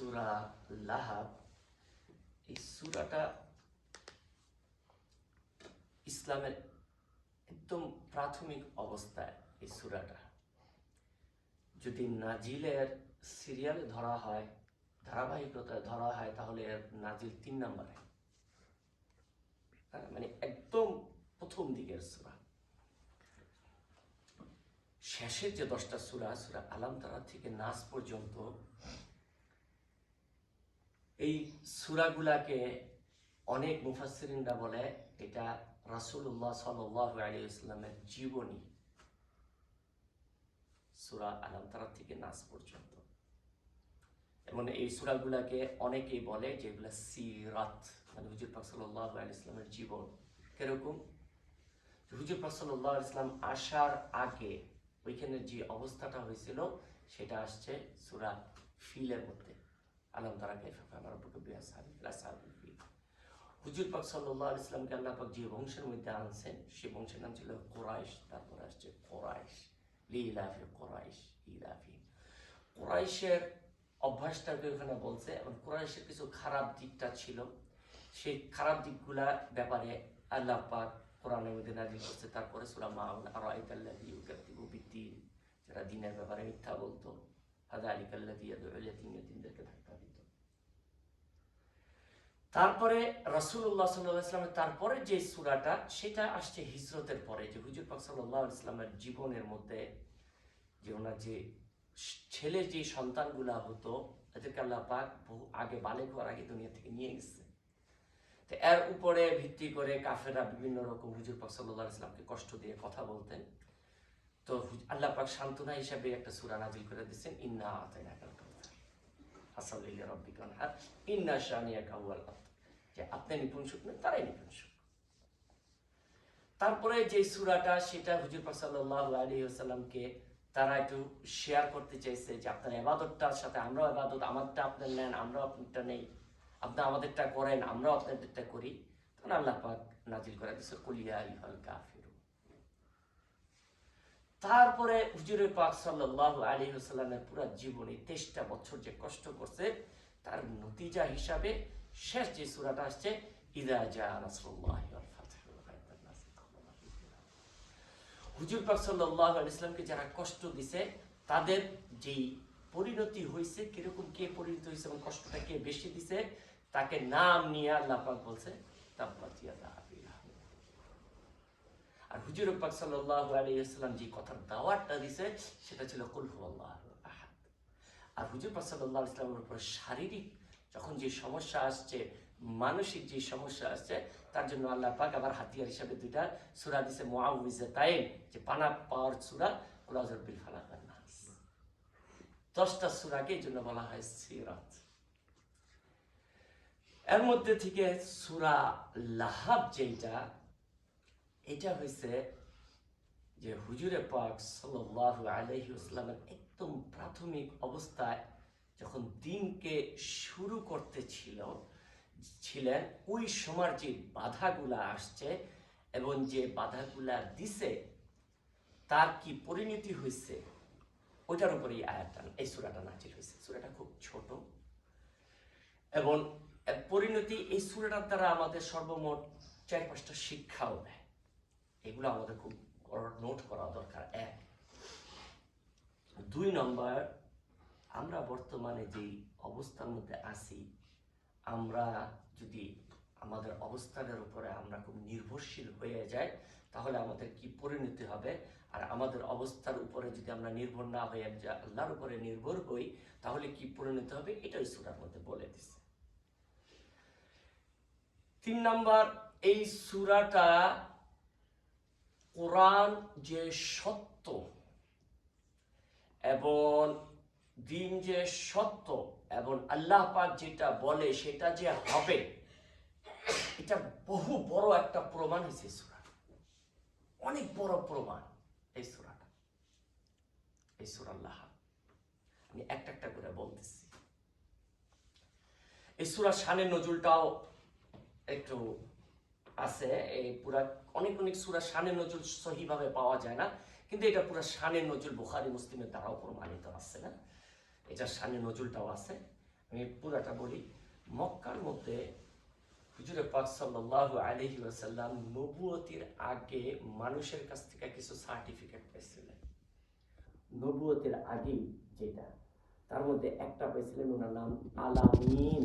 সূরা লাহাব, এই সূরাটা ইসলামের একদম প্রাথমিক অবস্থায় এই সূরাটা যদি নাজিলের সিরিয়ালে ধরা হয়, ধারাবাহিকতায় ধরা হয়, তাহলে এর নাজিল 3 নম্বরে, মানে একদম প্রথম দিকের সূরা। শেষের যে 10টা সূরা, সূরা আলাম তারা থেকে নাস পর্যন্ত, এই সূরাগুলাকে অনেক মুফাসসিরিনরা বলে এটা রাসূলুল্লাহ সাল্লাল্লাহু আলাইহি ওয়াসাল্লামের জীবনী। সূরা আলাম তারা থেকে নাস পর্যন্ত, এবং এই সূরাগুলাকে অনেকেই বলে যে এগুলা সিরাত, মানে হুজুর পাক সাল্লাল্লাহু আলাইহি ওয়াসাল্লামের জীবন। কিরকম? হুজুর পাক সাল্লাল্লাহু আলাইহি ওয়াসাল্লাম আসার আগে ওইখানে যে অবস্থাটা হয়েছিল সেটা আসছে সূরা ফিলের মধ্যে, আলাম তারা কাইফা ফাআলা রাব্বুকা বিআসহাবিল ফিল। হুজুর পাক সাল্লাল্লাহু আলাইহি ওয়াসাল্লামকে আল্লাহ পাক যে বংশের মধ্যে আনছেন, সেই বংশের নাম ছিল কুরাইশ। তারপরে আসছে কুরাইশ, লিইলাফি কুরাইশ ইলাফি। কুরাইশের অভ্যাসটাকে ওখানে বলছে, এবং কুরাইশের কিছু খারাপ দিকটা ছিল, সেই খারাপ দিকগুলার ব্যাপারে আল্লাহ পাক কোরআনের মধ্যে নাযিল করছে। তারপরে সূরা মাউন আরাআইতাল্লাযী ইউকাযযিবু বিদ্দীন, যারা দিনের ব্যাপারে মিথ্যা বলতো, ফাযালিকাল্লাযী ইয়াদউল ইয়াতীম, ইয়াতীমদেরকে ধাক্কা দিত। তারপরে রাসূলুল্লাহ সাল্লাল্লাহু আলাইহি ওয়াসাল্লামের তারপরে যে সূরাটা, সেটা আসছে হিজরতের পরে, যে হুজুর পাক সাল্লাল্লাহু আলাইহি ওয়াসাল্লামের জীবনের মধ্যে যে ওনার যে ছেলে যে সন্তানগুলা হতো, এদেরকে আল্লাহ পাক বহু আগে বালেগ হওয়ার আগে দুনিয়া থেকে নিয়ে গেছে। তো এর উপরে ভিত্তি করে কাফেররা বিভিন্ন রকম হুজুর পাক সাল্লাল্লাহু আলাইহি ওয়াসাল্লামকে কষ্ট দিয়ে কথা বলতেন। তো আল্লাহ পাক সান্ত্বনা হিসাবে একটা সূরা নাযিল করে দিয়েছেন, ইন্না আতাইনাকাল কাউসার ফাসাল্লি লিরাব্বিকা ওয়ানহার ইন্না শানিয়াকা হুয়াল আবতার, যে আপনি নিপুণসুক নন, তারাই নিপুণসুক। তারপরে যে সূরাটা, সেটা হুজুর পাক সাল্লাল্লাহু আলাইহি ওয়াসাল্লামকে তারা একটু শেয়ার করতে চাইছে, যে আপনার ইবাদতটার সাথে আমরাও ইবাদত, আমারটা আপনার নেন, আমরাও আপনারটা নেই, আপনি আমাদেরটা করেন, আমরাও আপনাদেরটা করি। তখন আল্লাহ পাক নাযিল করে দিয়েছে কুল ইয়া আইয়ুহাল কাফিরুন। তারপরে হুজুরে পাক সাল্লাল্লাহু আলাইহি ওয়াসাল্লামের পুরো জীবনে 23টা বছর যে কষ্ট করছে, তার নতিজা হিসাবে শেষ যে সূরাটা আসছে, ইযা জা নাসরুল্লাহি ওয়াল ফাতহু ওয়া রাআইতান নাস ইয়াদখুলুনা ফি দীনিল্লাহি। হুজুর পাক সাল্লাল্লাহু আলাইহি ওয়াসাল্লামকে যারা কষ্ট দিছে, তাদের যেই পরিণতি হয়েছে, কিরকম কে পরিণত হয়েছে এবং কষ্টটা কে বেশি দিছে, তাকে নাম নিয়ে আল্লাহ পাক বলছে তাব্বাত ইয়াদা আবি লাহাব। আর হুজুর পাক সাল্লাল্লাহু আলাইহি ওয়াসাল্লাম যে কথার দাওয়াতটা দিছে, সেটা ছিল কুল হুয়াল্লাহু আহাদ। আর হুজুর পাক সাল্লাল্লাহু আলাইহি ওয়াসাল্লামের উপর শারীরিক যখন যে সমস্যা আসছে, মানসিক যে সমস্যা আসছে, তার জন্য আল্লাহ পাক আবার হাতিয়ার হিসাবে 2টা সূরা দিছে, মুআউযিজাতাইন, যে পানা পাওয়ার সূরা, কুল আউযু বিল ফালাক ওয়ান নাস। 10টা সূরাকে এই জন্য বলা হয় সিরাত। এর মধ্যে থেকে সূরা লাহাব যেটা, এটা হয়েছে যে হুজুরে পাক সাল্লাল্লাহু আলাইহি ওয়াসাল্লামের একদম প্রাথমিক অবস্থায় যখন দিনকে শুরু করতে ছিলেন, ওই সময়ের যে বাধাগুলা আসছে এবং যে বাধাগুলা দিছে, তার কি পরিণতি হয়েছে, ওইটার উপরে এই সূরাটা নাযিল হয়েছে। সূরাটা খুব ছোট, এবং পরিণতি এই সূরাটার দ্বারা আমাদের সর্বমোট 4-5টা শিক্ষাও দেয়। এগুলো আমাদের খুব নোট করা দরকার। 1, 2 নম্বর, আমরা বর্তমানে যেই অবস্থার মধ্যে আছি, আমরা যদি আমাদের অবস্থানের উপরে আমরা খুব নির্ভরশীল হয়ে যাই, তাহলে আমাদের কি পরিণতি হবে। আর আমাদের অবস্থার উপরে যদি আমরা নির্ভর না হয়ে আল্লাহর উপরে নির্ভর হই, তাহলে কি পরিণতি হবে, এটাই সূরার মধ্যে বলে দিচ্ছে। 3 নম্বর, এই সূরাটা কোরআন যে সত্য এবং দিন যে সত্য এবং আল্লাহ পাক যেটা বলে সেটা যে হবে, এটা বহু বড় একটা প্রমাণ হয়েছে সূরা, অনেক বড় প্রমাণ এই সূরাটা, এই সূরা লাহাব। আমি একটা একটা করে বলতেছি। এই সূরার শানে নজুলটাও একটু আছে, এই পুরা অনেক সূরা শানে নজুল সহিভাবে পাওয়া যায় না, কিন্তু এটা পুরা শানে নজুল বুখারী মুসলিমের দ্বারাও প্রমাণিত আছে না, এটা শানে নজুলটাও আছে। আমি পুরাটা বলি। মক্কার মধ্যে হুজুরে পাক সাল্লাল্লাহু আলাইহি ওয়াসাল্লাম নবুয়তের আগে মানুষের কাছ থেকে কিছু সার্টিফিকেট পেয়েছিলেন। নবুয়তের আগেই যেটা, তার মধ্যে একটা পেয়েছিলেন, ওনার নাম আলামিন,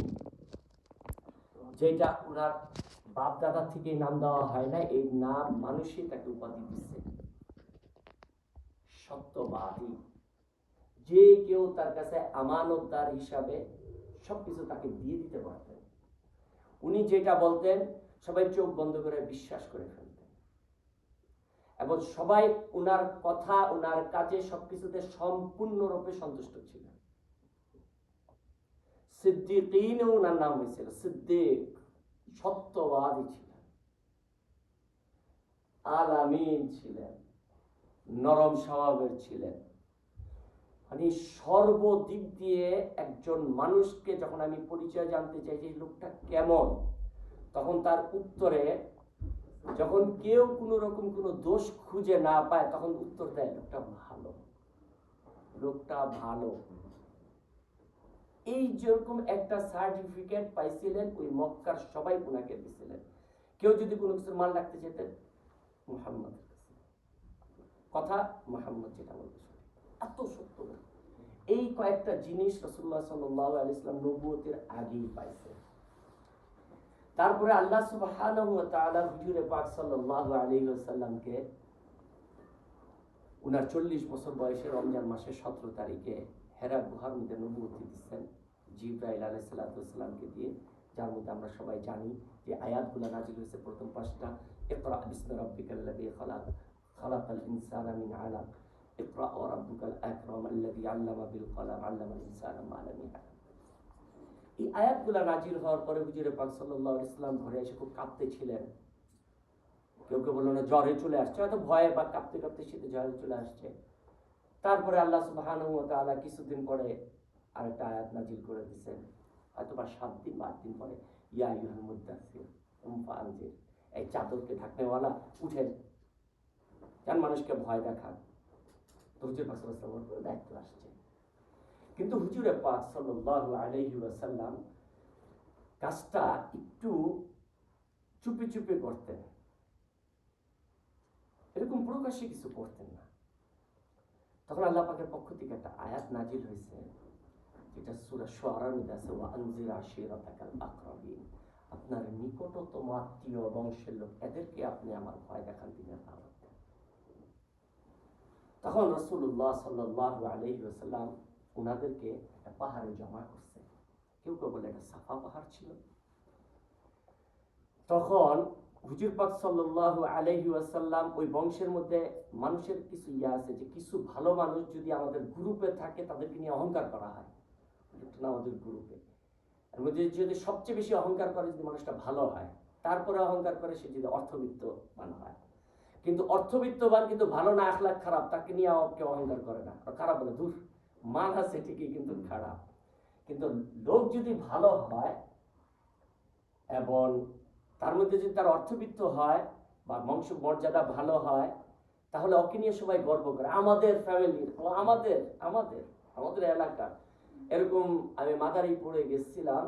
যেটা ওনার বাপ দাদা থেকে নাম দেওয়া হয় না, এই নাম মানুষই তাকে উপাধি দিচ্ছে সত্যবাদী। যে কেউ তার কাছে আমানতদার হিসাবে সবকিছু তাকে দিয়ে দিতে পারতেন। উনি যেটা বলতেন সবাই চোখ বন্ধ করে বিশ্বাস করে ফেলতেন, এবং সবাই উনার কথা উনার কাজে সবকিছুতে সম্পূর্ণরূপে সন্তুষ্ট ছিলেন। সিদ্দিকীন উনার নাম হয়েছিল, সিদ্দিক, সত্যবাদী ছিলেন। আলামিন ছিলেন, নরম স্বভাবের ছিলেন। মানে সর্বদিক দিয়ে একজন মানুষকে যখন আমি পরিচয় জানতে চাই যে লোকটা কেমন, তখন তার উত্তরে যখন কেউ কোনো রকম কোনো দোষ খুঁজে না পায় তখন উত্তর দেয় লোকটা ভালো, লোকটা ভালো। এই যেরকম একটা সার্টিফিকেট পাইছিলেন ওই মক্কার সবাই ওনাকে দিয়েছিলেন। কেউ যদি কোনো কিছুর মান রাখতে যেতেন মুহাম্মদ, কথা মুহাম্মদ যেটা বলতে এত সত্য। এই কয়েকটা জিনিস রাসূলুল্লাহ সাল্লাল্লাহু আলাইহি ওয়াসাল্লাম নবুয়তের আগেই পাইছেন। তারপরে আল্লাহ সুবহানাহু ওয়া তাআলা হুজুরে পাক সাল্লাল্লাহু আলাইহি ওয়াসাল্লামকে উনার 40 বছর বয়সে রমজান মাসের 17 তারিখে হেরা গুহার মধ্যে নবুয়তি দিচ্ছেন জিবরাইল আলাইহিস সালামকে দিয়ে, যার মধ্যে আমরা সবাই জানি যে আয়াতগুলো নাযিল হয়েছে প্রথম 5টা, ইকরা বিসমি রাব্বিকাল্লাযী খালাক, খালাকাল ইনসানা মিন আলাক, ইকরা ওয়া রাব্বুকাল আকরাম আল্লাযী আল্লামা বিল কলাম আল্লামাল ইনসানা মা লাম ইয়ালাম। এই আয়াতগুলো নাযিল হওয়ার পরে হুজুরে পাক সাল্লাল্লাহু আলাইহি ওয়াসাল্লাম ঘরে এসে খুব কাঁপতেছিলেন। কেউ কেউ বললো না জ্বরে চলে আসছে, হয়তো ভয়ে বা কাঁপতে কাঁপতে শীতে জ্বরে চলে আসছে। তারপরে আল্লাহ সুবহানাহু ওয়া তাআলা কিছুদিন পরে আরেকটা আয়াত নাযিল করে দিয়েছেন, হয়তো বা 7 দিন বা 8 দিন পরে, ইয়া আইয়ুহাল মুদ্দাসসির কুম ফাআনজির, এই চাদরকে ঢাকনেওয়ালা উঠেন, যান মানুষকে ভয় দেখান। তো হুজুর পাক সাল্লাল্লাহু আলাইহি ওয়াসাল্লাম দায়িত্ব আসছে। কিন্তু হুজুরে পাক সাল্লাল্লাহু আলাইহি ওয়াসাল্লাম কাজটা একটু চুপি চুপি করতেন, এরকম প্রকাশ্যে কিছু করতেন না। তখন আল্লাহ পাকের পক্ষ থেকে একটা আয়াত নাযিল হয়েছে, যেটা সূরা শুআরার মধ্যে আছে, ওয়া আনজির আশিরাতাকাল আকরাবিন, আপনার নিকটতম আত্মীয় বংশের লোক এদেরকে আপনি আমার ভয় দেখান দিনের দাওয়াত দেন। তখন রাসূলুল্লাহ সাল্লাল্লাহু আলাইহি ওয়াসাল্লাম ওনাদেরকে একটা পাহাড়ে জমা করছে, কেউ কেউ বলে এটা সাফা পাহাড় ছিল। তখন হুজুর পাক সাল্লাল্লাহু আলাইহি ওয়াসাল্লাম ওই বংশের মধ্যে মানুষের কিছু আছে যে কিছু ভালো মানুষ যদি আমাদের গ্রুপে থাকে তাদেরকে নিয়ে অহংকার করা হয়, আমাদের গ্রুপে এর মধ্যে যদি সবচেয়ে বেশি অহংকার করে যদি মানুষটা ভালো হয়, তারপরে অহংকার করে সে যদি অর্থবিত্তবান হয়। কিন্তু অর্থবিত্তবান কিন্তু ভালো না, আখলাক খারাপ, তাকে নিয়ে কেউ অহংকার করে না। আর খারাপ বলে দূর, মান আছে ঠিকই কিন্তু খারাপ। কিন্তু লোক যদি ভালো হয় এবং তার মধ্যে যদি তার অর্থবিত্ত হয় বা বংশ মর্যাদা ভালো হয়, তাহলে ওকে নিয়ে সবাই গর্ব করে, আমাদের ফ্যামিলির, ও আমাদের আমাদের আমাদের এলাকার। এরকম আমি মাদারীপুরে গেছিলাম,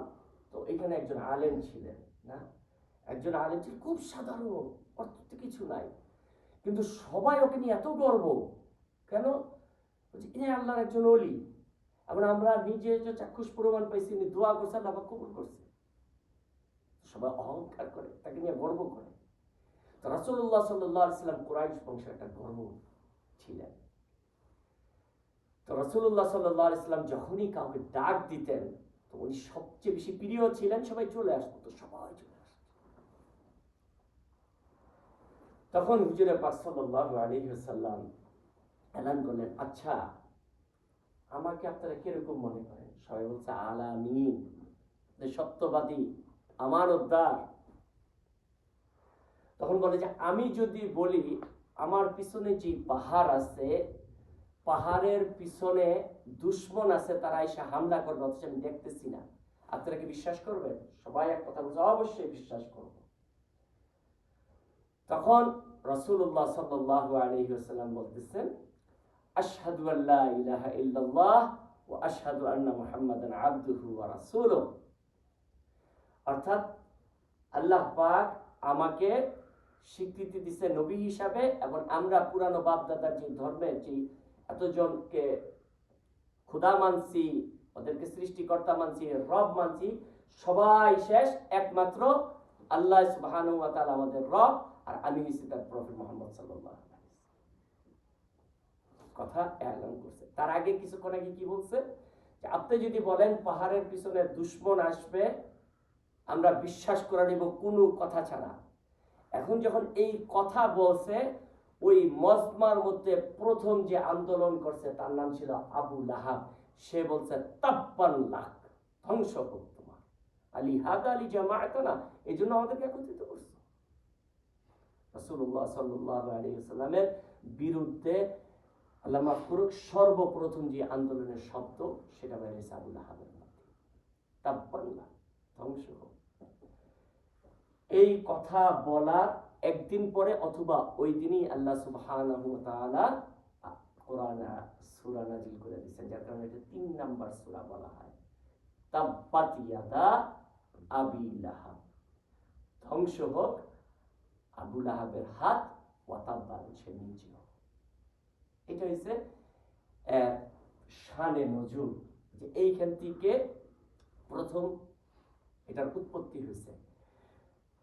তো এখানে একজন আলেম ছিলেন, না একজন আলেম ছিলেন, খুব সাধারণ, অর্থ কিছু নাই, কিন্তু সবাই ওকে নিয়ে এত গর্ব। কেন? ইনি আল্লাহর একজন ওলি, এবং আমরা নিজে যে চাক্ষুষ প্রমাণ পাইছি, দোয়া করছে, আল্লাহ কবুল করছে। সবাই অহংকার করে, তাকে নিয়ে গর্ব করে। তো রাসূলুল্লাহ সাল্লাল্লাহু আলাইহি ওয়াসাল্লাম কুরাইশ বংশের একটা গর্ব ছিলেন। তো রাসূলুল্লাহ সাল্লাল্লাহু আলাইহি ওয়াসাল্লাম যখনই কাউকে ডাক দিতেন, তো উনি সবচেয়ে বেশি প্রিয় ছিলেন, সবাই চলে আসতো, তো সবাই চলে আসতো। তখন হুজুরে পাক সাল্লাল্লাহু আলাইহি ওয়াসাল্লাম এলান করলেন, আচ্ছা আমাকে আপনারা কিরকম মনে করেন? সবাই বলছে আলামিন, সত্যবাদী, আমানতদার। তখন বলে যে আমি যদি বলি আমার পিছনে যে পাহাড় আছে, পাহাড়ের পিছনে দুশমন আছে, তারা এসে হামলা করবে, অথচ আমি দেখতেছি না, আপনারা কি বিশ্বাস করবেন? সবাই এক কথা বলছে, অবশ্যই বিশ্বাস করব। তখন রাসূলুল্লাহ সাল্লাল্লাহু আলাইহি ওয়াসাল্লাম বলতেছেন, আশহাদু আল্লা ইলাহা ইল্লাল্লাহ ওয়া আশহাদু আন্না মুহাম্মাদান আবদুহু ওয়া রাসূলুহু। অর্থাৎ আল্লাহ পাক আমাকে স্বীকৃতি দিছে নবী হিসাবে, এবং আমরা পুরানো বাপদাদার যে ধর্মের যে এতজনকে খোদা মানছি, ওদেরকে সৃষ্টিকর্তা মানছি, রব মানছি, সবাই শেষ, একমাত্র আল্লাহ সুবহানাহু ওয়া তাআলা আমাদের রব, আর আমি হচ্ছি তার প্রফেট মুহাম্মদ সাল্লাল্লাহু আলাইহি ওয়াসাল্লাম। কথা এলান করছে। তার আগে কিছুক্ষণ আগে কি বলছে, যে আপনি যদি বলেন পাহাড়ের পিছনে দুশমন আসবে, আমরা বিশ্বাস করে নিব কোনো কথা ছাড়া। এখন যখন এই কথা বলছে, ওই মজমার মধ্যে প্রথম যে আন্দোলন করছে তার নাম ছিল আবু লাহাব। সে বলছে তাব্বান লাক, ধ্বংস হোক তোমার, আলী হাদা আলী জামাআতানা, এই জন্য আমাদেরকে একত্রিত করছে। রাসূলুল্লাহ সাল্লাল্লাহু আলাইহি ওয়াসাল্লামের বিরুদ্ধে আল্লাহ মাফ করুক, সর্বপ্রথম যে আন্দোলনের শব্দ সেটা বেরিয়েছে আবু লাহাবের মধ্যে, তাব্বান লাক, ধ্বংস হোক। এই কথা বলার একদিন পরে অথবা ওই দিনই আল্লাহ সুবহানাহু ওয়া তাআলা কোরআনে সূরা নাযিল করে দিয়েছেন, যার কারণে এটা ৩ নাম্বার সূরা বলা হয়। তাব্বাত ইয়াদা আবি লাহাব, ধ্বংস হোক আবু লাহাবের হাত, ওয়া তাব্বা, সে নিজেও। এটা হচ্ছে শানে নজুল, যে এইখান থেকে প্রথম এটার উৎপত্তি হয়েছে।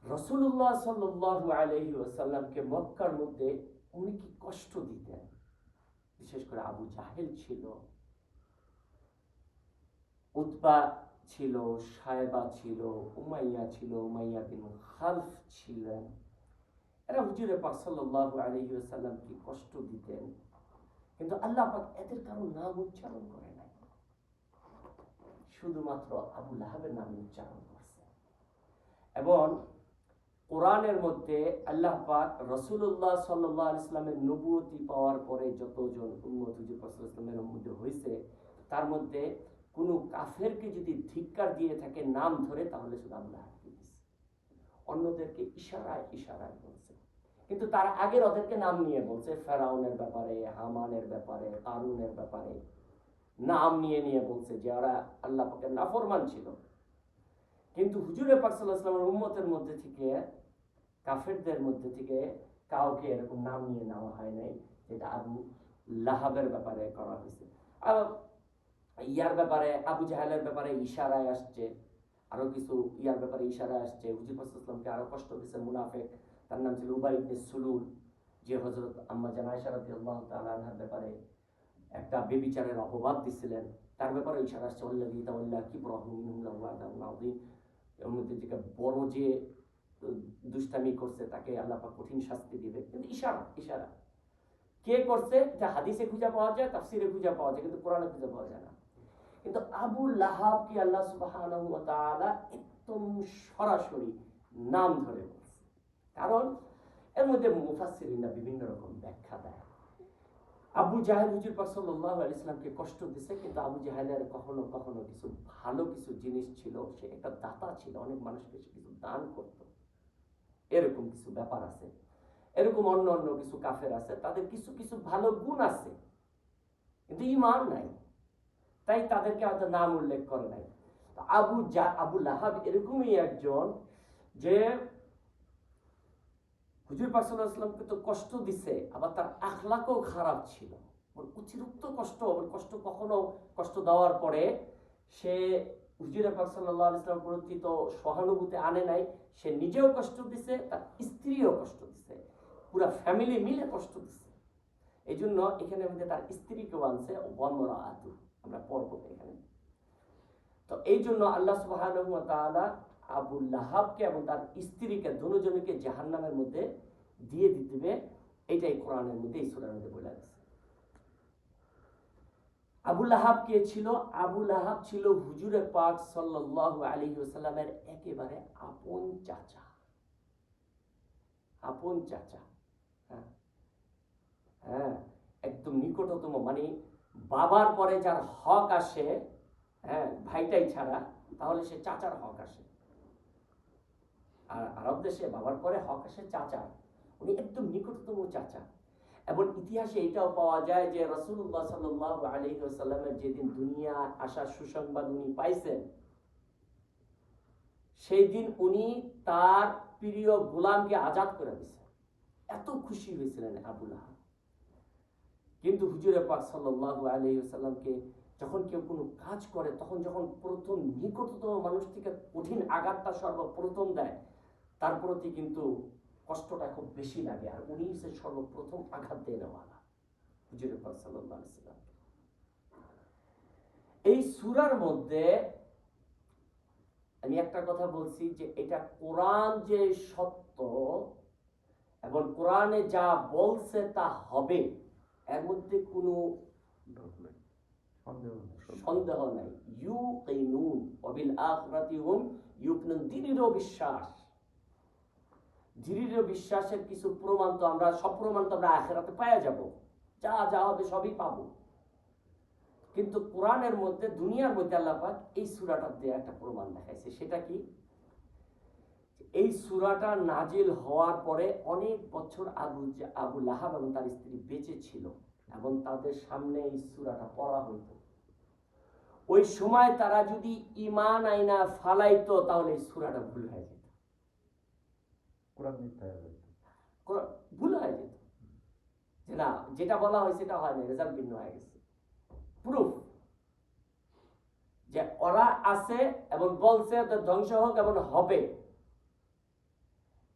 রাসূলুল্লাহ সাল্লাল্লাহু আলাইহি ওয়াসাল্লামকে মক্কার মধ্যে অনেকে কষ্ট দিতেন, বিশেষ করে আবু জাহেল ছিল, উতবা ছিল, সায়বা ছিল, উমাইয়া ছিল, উমাইয়া বিন খালফ ছিলেন। এরা হুজুরে পাক সাল্লাল্লাহু আলাইহি ওয়াসাল্লামকে কষ্ট দিতেন, কিন্তু আল্লাহ পাক এদের কারো নাম উচ্চারণ করে নাই, শুধুমাত্র আবু লাহাবের নাম উচ্চারণ করছে। এবং কোরআনের মধ্যে আল্লাহ পাক রাসূলুল্লাহ সাল্লাল্লাহু আলাইহি ওয়াসাল্লামের নবুয়তি পাওয়ার পরে যতজন উম্মত হুজুর পাক সাল্লাল্লাহু আলাইহি ওয়াসাল্লামের মধ্যে হয়েছে, তার মধ্যে কোনো কাফেরকে যদি ধিক্কার দিয়ে থাকে নাম ধরে, তাহলে শুধু আবু লাহাবকে দিয়েছে, অন্যদেরকে ইশারায় ইশারায় বলছে। কিন্তু তার আগের ওদেরকে নাম নিয়ে বলছে, ফেরাউনের ব্যাপারে, হামানের ব্যাপারে, কারুনের ব্যাপারে নাম নিয়ে নিয়ে বলছে যে ওরা আল্লাহ পাকের নাফরমান ছিল। কিন্তু হুজুরে পাক সাল্লাল্লাহু আলাইহি ওয়াসাল্লামের উম্মতের মধ্যে থেকে, কাফেরদের মধ্যে থেকে কাউকে এরকম নাম নিয়ে নেওয়া হয় নাই, যেটা আবু লাহাবের ব্যাপারে করা হয়েছে। আর ইয়ার ব্যাপারে, আবু জাহেলের ব্যাপারে ইশারায় আসছে, আরো কিছু ইয়ার ব্যাপারে ইশারায় আসছে। হুজুর পাক সাল্লাল্লাহু আলাইহি ওয়াসাল্লামকে আরো কষ্ট দিয়েছে মুনাফিক, তার নাম ছিল উবাই ইবনে সুলুল, যে হযরত আম্মা জান আয়েশা রাদিয়াল্লাহু তাআলা আনহার ব্যাপারে একটা বেবিচারের অপবাদ দিছিলেন, তার ব্যাপারে ইশারা আসছে। আল্লাযী তাওয়াল্লা কিবরাহু মিনহুম লাহু আযাবুন আযীম, এর মধ্যে যে বড় যে দুষ্টামি করছে তাকে আল্লাহ পাক কঠিন শাস্তি দিবে। কিন্তু ইশারা ইশারা কে করছে এটা হাদিসে খুঁজে পাওয়া যায়, তাফসীরে খুঁজে পাওয়া যায়, কিন্তু কোরআনে খুঁজে পাওয়া যায় না। কিন্তু আবু লাহাবকে আল্লাহ সুবহানাহু ওয়া তাআলা একদম সরাসরি নাম ধরে বলছে। কারণ এর মধ্যে মুফাসসিরিনরা বিভিন্ন রকম ব্যাখ্যা দেয়। আবু জাহেল হুজুর পাক সাল্লাল্লাহু আলাইহি ওয়াসাল্লামকে কষ্ট দিয়েছে, কিন্তু আবু জাহেলের কখনো কখনো কিছু ভালো কিছু জিনিস ছিল, সে একটা দাতা ছিল, অনেক মানুষকে সে কিছু দান করত, এরকম কিছু ব্যাপার আছে। এরকম অন্য অন্য কিছু কাফের আছে, তাদের কিছু কিছু ভালো গুণ আছে, কিন্তু ঈমান নাই, তাই তাদেরকে হয়তো নাম উল্লেখ করে নাই। আবু লাহাব এরকমই একজন, যে হুজুর পাক সাল্লাল্লাহু আলাইহি ওয়াসাল্লামকে তো কষ্ট দিছে, আবার তার আখলাকও খারাপ ছিল, অতিরিক্ত কষ্ট। কষ্ট কখনো কষ্ট দেওয়ার পরে সে হুজুর পাক সাল্লাল্লাহু আলাইহি ওয়াসাল্লামের প্রতি তো সহানুভূতি আনে নাই, সে নিজেও কষ্ট দিছে, তার স্ত্রীও কষ্ট দিছে, পুরো ফ্যামিলি মিলে কষ্ট দিছে। এই জন্য এখানে মধ্যে তার স্ত্রীকেও আনছে ওয়ামরাআতু, আমরা পড়ব এখানে। তো এই জন্য আল্লাহ সুবহানাহু ওয়া তাআলা আবু লাহাবকে এবং তার স্ত্রীকে দুজনকে জাহান্নামের মধ্যে দিয়ে দিবে, এটাই কোরআনের মধ্যে, এই সূরার মধ্যে বলা আছে। আবু লাহাব কে ছিল? আবু লাহাব ছিল হুজুরে পাক সাল্লাল্লাহু আলাইহি ওয়াসাল্লামের একেবারে আপন চাচা, আপন চাচা। হ্যাঁ, একদম নিকটতম, মানে বাবার পরে যার হক আসে, হ্যাঁ ভাইটাই ছাড়া, তাহলে সে চাচার হক আসে। আর আরব দেশে বাবার পরে হক আসে চাচা, উনি একদম নিকটতম চাচা। এবং ইতিহাসে এটাও পাওয়া যায় যে রাসূলুল্লাহ সাল্লাল্লাহু আলাইহি ওয়াসাল্লামের যেদিন দুনিয়া আসার সুসংবাদ উনি পাইছেন, সেই দিন উনি তার প্রিয় গোলামকে আজাদ করে দিয়েছেন। এত খুশি হয়েছিলেন আবু লাহাব। কিন্তু হুজুরে পাক সাল্লাল্লাহু আলাইহি ওয়াসাল্লামকে যখন কেউ কোনো কাজ করে, তখন যখন প্রথম নিকটতম মানুষ থেকে কঠিন আঘাতটা সর্বপ্রথম দেয়, তার প্রতি কিন্তু কষ্টটা খুব বেশি লাগে। আর উনি সে সর্বপ্রথম আঘাত দিয়ে নেওয়ালা হুজুরে পাক সাল্লাল্লাহু আলাইহি ওয়াসাল্লাম। এই সূরার মধ্যে আমি একটা কথা বলছি যে এটা কোরআন যে সত্য এবং কোরআনে যা বলছে তা হবে, এর মধ্যে কোনো সন্দেহ নাই। ইউকিনুন ওয়াবিল আখিরাতি হুম ইউকিনুন, দৃঢ় বিশ্বাস। দৃঢ় বিশ্বাসের কিছু প্রমাণ তো আমরা, সব প্রমাণ তো আমরা আখিরাতে পাওয়া যাব, যা যা হবে সবই পাবো। কিন্তু কোরআনের মধ্যে, দুনিয়ার মধ্যে আল্লাহ পাক এই সূরাটা দিয়ে একটা প্রমাণ দেখাইছে। সেটা কি? এই সূরাটা নাজিল হওয়ার পরে অনেক বছর আবু লাহাব এবং তার স্ত্রী বেঁচে ছিল এবং তাদের সামনে এই সূরাটা পড়া হইতো। ওই সময় তারা যদি ঈমান আইনা ফালাইতো, তাহলে এই সূরাটা ভুল হয়ে যেত, কোরআন মিথ্যা হয়ে যেত, ভুল হয়ে যেত, যে না যেটা বলা হয়েছে সেটা হয়নি, রেজাল্ট ভিন্ন হয়ে গেছে। প্রুফ যে ওরা আছে এবং বলছে ধ্বংস হোক এবং হবে,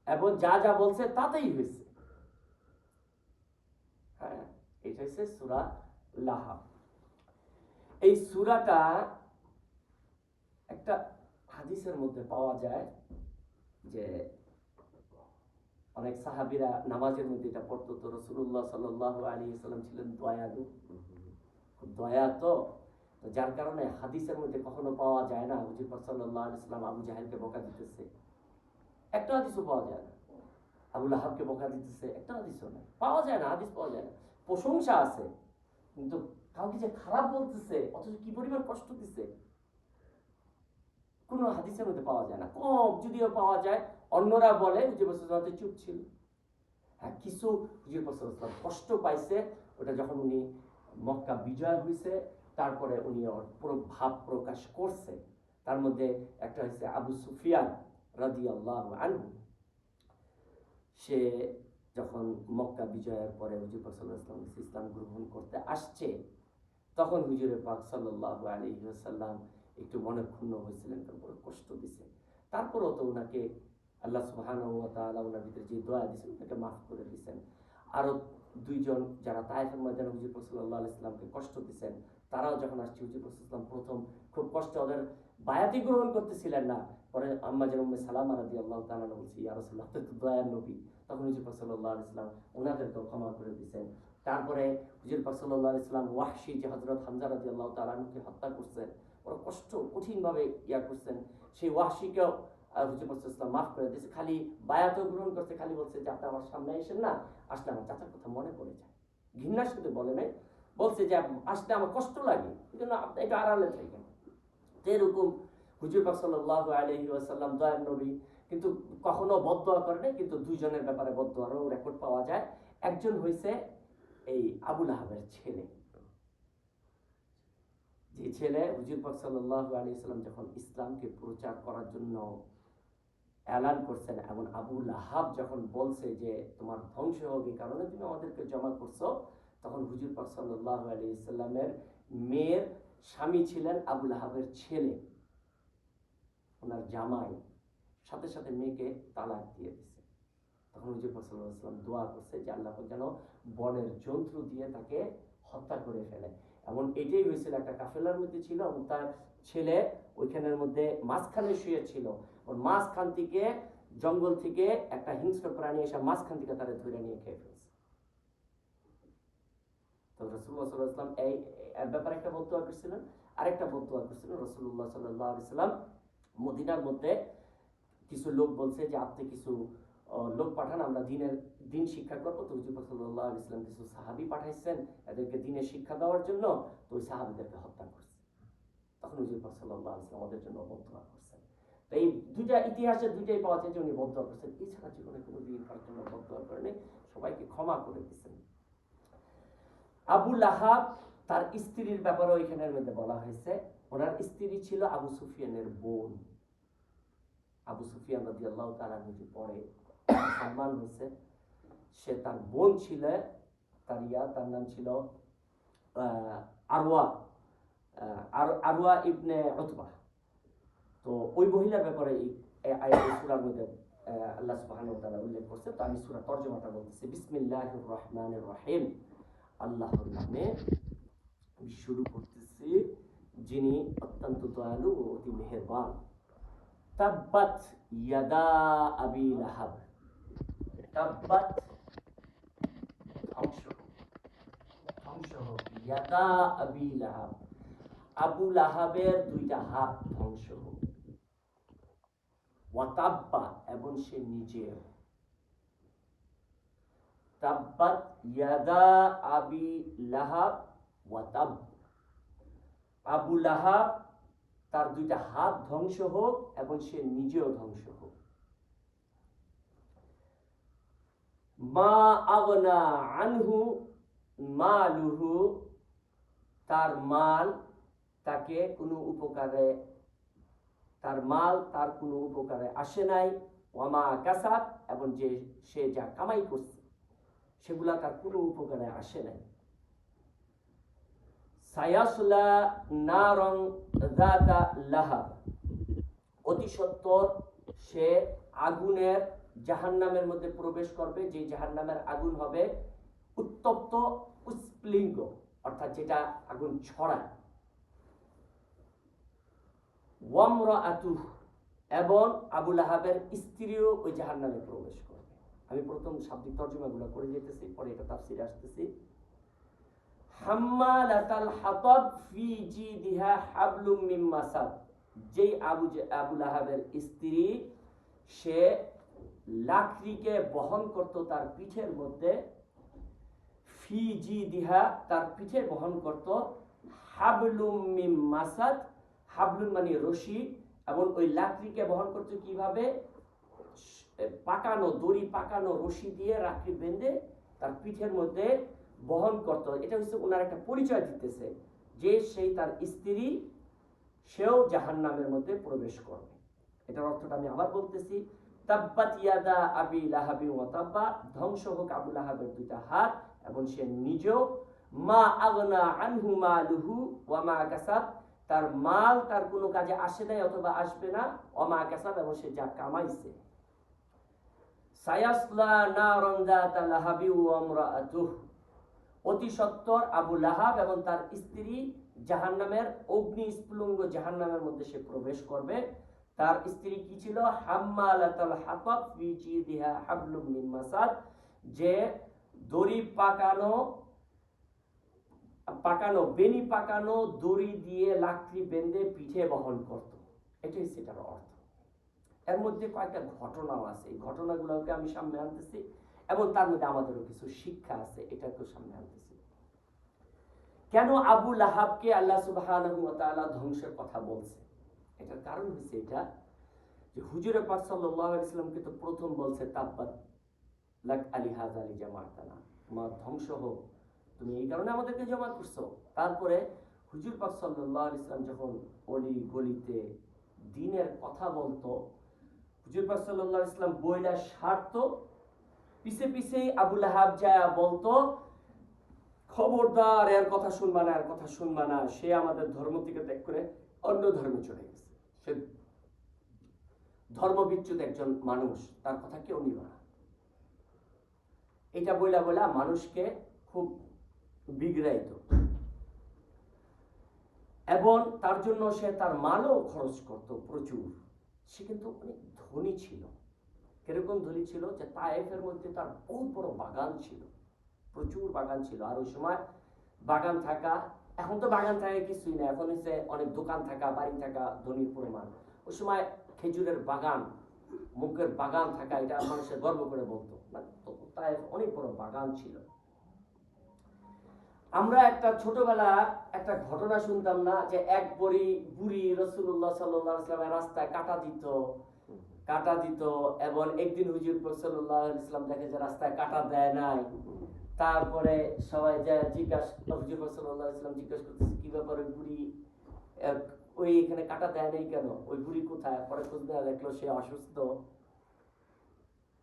এবং যা যা বলছে তাতেই হয়েছে। হ্যাঁ, এটা হচ্ছে সূরা লাহাব। এই সূরাটা একটা হাদিসের মধ্যে পাওয়া যায় যে অনেক সাহাবীরা নামাজের মধ্যে এটা পড়তো। তো রাসূলুল্লাহ সাল্লাল্লাহু আলাইহি ওয়াসাল্লাম ছিলেন দয়ালু, খুব দয়া, তো যার কারণে হাদিসের মধ্যে কখনো পাওয়া যায় না হুজুর পাক সাল্লাল্লাহু আলাইহি ওয়াসাল্লাম আবু জাহেলকে বকা দিতেছে, একটা হাদিসও পাওয়া যায় না। আবু লাহাবকে বকা দিতেছে, একটা হাদিসও না, পাওয়া যায় না, হাদিস পাওয়া যায় না। প্রশংসা আছে, কিন্তু কাউকে যে খারাপ বলতেছে, অথচ কি পরিমাণ কষ্ট দিচ্ছে, কোনো হাদিসের মধ্যে পাওয়া যায় না। কম যদিও পাওয়া যায়, অন্যরা বলে হুজুর পাক সাল্লাল্লাহু আলাইহি ওয়াসাল্লাম চুপ ছিল। হ্যাঁ, কিছু হুজুর পাক সাল্লাল্লাহু আলাইহি ওয়াসাল্লাম কষ্ট পাইছে, ওটা যখন উনি মক্কা বিজয় হয়েছে, তারপরে উনি পুরো ভাব প্রকাশ করছে। তার মধ্যে একটা হচ্ছে আবু সুফিয়ান রাদিয়াল্লাহু আনহু। সে যখন মক্কা বিজয়ের পরে হুজুর পাক সাল্লাল্লাহু আলাইহি ওয়াসাল্লাম ইসলাম গ্রহণ করতে আসছে, তখন হুজুরে পাক সাল্লাল্লাহু আলাইহি ওয়াসাল্লাম একটু মনে ক্ষুণ্ণ হয়েছিলেন, তারপরে কষ্ট দিছে। তারপরও তো ওনাকে আল্লাহ সুবহানাহু ওয়া তাআলা ওনার ভিতরে যে দয়া দিয়েছেন, ওনাকে মাফ করে দিয়েছেন। আরো দুইজন যারা তায়েফের ময়দানে হুজুর পাক সাল্লাল্লাহু আলাইহি ওয়াসাল্লামকে কষ্ট দিয়েছেন, তারাও যখন আসছে হুজুর পাক সাল্লাল্লাহু আলাইহি ওয়াসাল্লাম প্রথম খুব কষ্ট, ওদের বায়াতি গ্রহণ করতেছিলেন না। পরে আম্মা জান উম্মে সালামা রাদিয়াল্লাহু তাআলা বলছি, ইয়া রাসূলুল্লাহ, আপনি তো দয়ার নবী। তখন হুজুর পাক সাল্লাল্লাহু আলাইহি ওয়াসাল্লাম ওনাদেরকেও ক্ষমা করে দিয়েছেন। তারপরে হুজুর পাক সাল্লাল্লাহু আলাইহি ওয়াসাল্লাম ওয়াহশী, যে হযরত হামজা রাদিয়াল্লাহু তাআলা আনহুকে হত্যা করছেন, ওরা কষ্ট কঠিনভাবে করছেন, সেই ওয়াহশীকেও হুজুর পাক সাল্লাল্লাহু আলাইহি ওয়াসাল্লাম মাফ করে দিয়েছে। খালি বায়াতও গ্রহণ করতে, খালি বলছে যে আপনি আমার সামনে এসেন না, আসলে আমার চাচার কথা মনে পড়ে যায়। ঘৃণার সাথে বলে নাই, বলছে যে আসলে আমার কষ্ট লাগে, এই জন্য আপনি এটা আড়ালে থাকেন। তো এরকম হুজুর পাক সাল্লাল্লাহু আলাইহি ওয়াসাল্লাম দয়ার নবী, কিন্তু কখনো বদদোয়া করে নাই। কিন্তু দুইজনের ব্যাপারে বদদোয়ারও রেকর্ড পাওয়া যায়। একজন হইছে এই আবু লাহাবের ছেলে, যে ছেলে হুজুর পাক সাল্লাল্লাহু আলাইহি ওয়াসাল্লাম যখন ইসলামকে প্রচার করার জন্য এলান করছেন, এবং আবু লাহাব যখন বলছে যে তোমার ধ্বংস হোক এই কারণে তুমি আমাদেরকে জমা করছো, তখন হুজুর পাক সাল্লাল্লাহু আলাইহি ওয়াসাল্লামের মেয়ের স্বামী ছিলেন আবু লাহাবের ছেলে, ওনার জামাই, সাথে সাথে মেয়েকে তালাক দিয়ে দিছে। তখন হুজুর পাক সাল্লাল্লাহু আলাইহি ওয়াসাল্লাম দোয়া করছে যে আল্লাহ পাক যেন বনের জন্তু দিয়ে তাকে হত্যা করে ফেলে। এমন এটাই হয়েছিল, একটা কাফেলার মধ্যে ছিল এবং তার ছেলে ওইখানের মধ্যে মাঝখানে শুয়ে ছিল। মাঝখান থেকে জঙ্গল থেকে একটা হিংস্র প্রাণী এসে মাঝখান থেকে তারা ধরে নিয়ে খেয়ে ফেলছে। তো রাসূলুল্লাহ সাল্লাল্লাহু আলাইহি ওয়াসাল্লাম এই ব্যাপারে একটা বদদোয়া করছিলেন। আরেকটা বদদোয়া করছিলেন রাসূলুল্লাহ সাল্লাল্লাহু আলাইহি ওয়াসাল্লাম মদিনার মধ্যে কিছু লোক বলছে যে আপনি কিছু লোক পাঠান, আমরা দিন শিক্ষা করবো। তো হুজুর পাক সাল্লাল্লাহু আলাইহি ওয়াসাল্লাম কিছু সাহাবী পাঠাইছেন এদেরকে দিনের শিক্ষা দেওয়ার জন্য, তো ওই সাহাবীদেরকে হত্যা করছে। তখন হুজুর পাক সাল্লাল্লাহু আলাইহি ওয়াসাল্লাম ওদের জন্য বদদোয়া করছেন। তো এই দুইটা ইতিহাসে দুইটাই পাওয়া যায় যে উনি বদদোয়া করছেন, এছাড়া জীবনে কোনো দিন কার জন্য বদদোয়া করেনি, সবাইকে ক্ষমা করে দিয়েছেন। আবু লাহাব তার স্ত্রীর ব্যাপারে এখানের মধ্যে বলা হয়েছে, ওনার স্ত্রী ছিল আবু সুফিয়ানের বোন। আবু সুফিয়ান রাদিয়াল্লাহু তাআলা যে পরে মুসলমান হয়েছে, সে তার বোন ছিল, তার নাম ছিল আরওয়া, আরওয়া ইবনে উতবা। তো ওই মহিলার ব্যাপারে এই সূরার মধ্যে আল্লাহ সুবহানাহু ওয়া তাআলা উল্লেখ করছে। তো আমি সূরা তরজমাটা বলতেছি। বিসমিল্লাহির রহমানির রহিম, আল্লাহর নামে আমি শুরু করতেছি যিনি অত্যন্ত দয়ালু ও অতি মেহেরবান। তাব্বাত ইয়াদা আবি লাহাব, তাব্বাত ধ্বংস হোক, ইয়াদা আবি লাহাব, আবু লাহাবের দুইটা হাত ধ্বংস হোক, ওয়াতাব্বা এবং সে নিজেও। তাব্বাত ইয়াদা আবি লাহাব ওয়াতাব, আবু লাহাব তার দুইটা হাত ধ্বংস হোক এবং সে নিজেও ধ্বংস হোক। মা আগনা আনহু মালুহু, তার মাল তাকে কোনো উপকারে, তার মাল তার কোনো উপকারে আসে নাই। ওয়ামা কাসাব, এবং যে সে যা কামাই করছে সেগুলা তার কোনো উপকারে আসে নাই। সায়াসলা নারন যাতা লাহাব, অতি সত্বর সে আগুনের জাহান্নামের মধ্যে প্রবেশ করবে, যে জাহান্নামের আগুন হবে উত্তপ্ত উৎস্ফুলিঙ্গ, অর্থাৎ যেটা আগুন ছড়ায়। ওয়ামরাআতুহ, এবং আবু লাহাবের স্ত্রীও ওই জাহান্নামে প্রবেশ করবে। আমি প্রথম শাব্দিক তর্জমাগুলো করে যেতেছি, পরে এটা তাফসীরে আসতেছি। হাম্মালাতাল হাতাব ফি জিদিহা হাবলুম মিন মাসাদ, যেই আবু লাহাবের স্ত্রী, সে লাকড়িকে বহন করত তার পিঠের মধ্যে, ফি জিদিহা তার পিঠে বহন করত, হাবলুম মিন মাসাদ, হাবলুন মানে রশি, এবং ওই লাকড়িকে বহন করতে কিভাবে, পাকানো দড়ি, পাকানো রশি দিয়ে লাকড়ি বেঁধে তার পিঠের মধ্যে বহন করত। এটা হচ্ছে ওনার একটা পরিচয় দিতেছে যে সেই তার স্ত্রী, সেও জাহান্নামের মধ্যে প্রবেশ করবে। এটার অর্থটা আমি আবার বলতেছি। তাব্বাত ইয়াদা আবি লাহাবি ওয়া তাব্বা, ধ্বংস হোক আবু লাহাবের দুইটা হাত এবং সে নিজেও। মা আগনা আনহু মালুহু ওয়া মা কাসাব, তার মাল তার কোনো কাজে আসে নাই অথবা আসবে না। ওয়া মা কাসাব, এবং সে যা কামাইছে। সায়াসলা নারান যাতা লাহাবি ওয়া ইমরাআতুহ, অতি সত্বর আবু লাহাব এবং তার স্ত্রী জাহান্নামের অগ্নি স্ফুলিঙ্গ জাহান্নামের মধ্যে সে প্রবেশ করবে। তার স্ত্রী কি ছিল? হাম্মালাতাল হাতাব ফি জিদিহা হাবলুম মিন মাসাদ, যে দড়ি পাকানো বেনি পাকানো দড়ি দিয়ে লাকড়ি বেঁধে পিঠে বহন করত। এটাই সেটার অর্থ। এর মধ্যে কয়েকটা ঘটনাও আছে, এই ঘটনাগুলোকে আমি সামনে আনতেছি এবং তার মধ্যে আমাদেরও কিছু শিক্ষা আছে, এটাকেও সামনে আনতেছি। কেন আবু লাহাবকে আল্লাহ সুবহানাহু ওয়া তাআলা ধ্বংসের কথা বলছে? এটার কারণ হচ্ছে এটা যে হুজুরে পাক সাল্লাল্লাহু আলাইহি ওয়াসাল্লামকে তো প্রথম বলছে তাব্বাত লাক আলি হাযা লি জামাআতানা, তোমার ধ্বংস হোক, তুমি এই কারণে আমাদেরকে জমা করছো। তারপরে হুজুর পাক সাল্লাল্লাহু আলাইহি ওয়াসাল্লাম যখন অলি গলিতে দ্বীনের কথা বলতো, হুজুর পাক সাল্লাল্লাহু আলাইহি ওয়াসাল্লাম বইলা সারতো, পিছে পিছেই আবু লাহাব যায় বলতো, খবরদার এর কথা শুনবা না, এর কথা শুনবা না, সে আমাদের ধর্ম থেকে ত্যাগ করে অন্য ধর্মে চলে গেছে, সে ধর্মবিচ্যুত একজন মানুষ, তার কথা কেউ নিবা না। এটা বইলা মানুষকে খুব বিগড়াইত এবং তার জন্য সে তার মালও খরচ করত প্রচুর। সে কিন্তু অনেক ধনী ছিল। কিরকম ধনী ছিল? যে তায়েফের মধ্যে তার বহুত বড় বাগান ছিল, প্রচুর বাগান ছিল। আর ওই সময় বাগান থাকা, এখন তো বাগান থাকে কিছুই না, এখন হচ্ছে অনেক দোকান থাকা, বাড়ি থাকা ধনীর প্রমাণ। ওই সময় খেজুরের বাগান, মুখের বাগান থাকা, এটা মানুষের গর্ব করে বলতো। তায়েফ অনেক বড় বাগান ছিল। আমরা একটা ছোটবেলা একটা ঘটনা শুনতাম না, যে এক বুড়ি রাসূলুল্লাহ সাল্লাল্লাহু আলাইহি ওয়াসাল্লামের রাস্তায় কাটা দিত এবং একদিন হুজুর পাক সাল্লাল্লাহু আলাইহি ওয়াসাল্লাম দেখে যে রাস্তায় কাটা দেয় নাই, তারপরে সবাই যায় জিজ্ঞাসা, হুজুর সাল্লাল্লাহু আলাইহি ওয়াসাল্লাম জিজ্ঞাসা করতেছে কি ব্যাপার, ওই বুড়ি ওই এখানে কাটা দেয় নাই কেন, ওই বুড়ি কোথায়? পরে খোঁজ নেওয়া দেখলো সে অসুস্থ।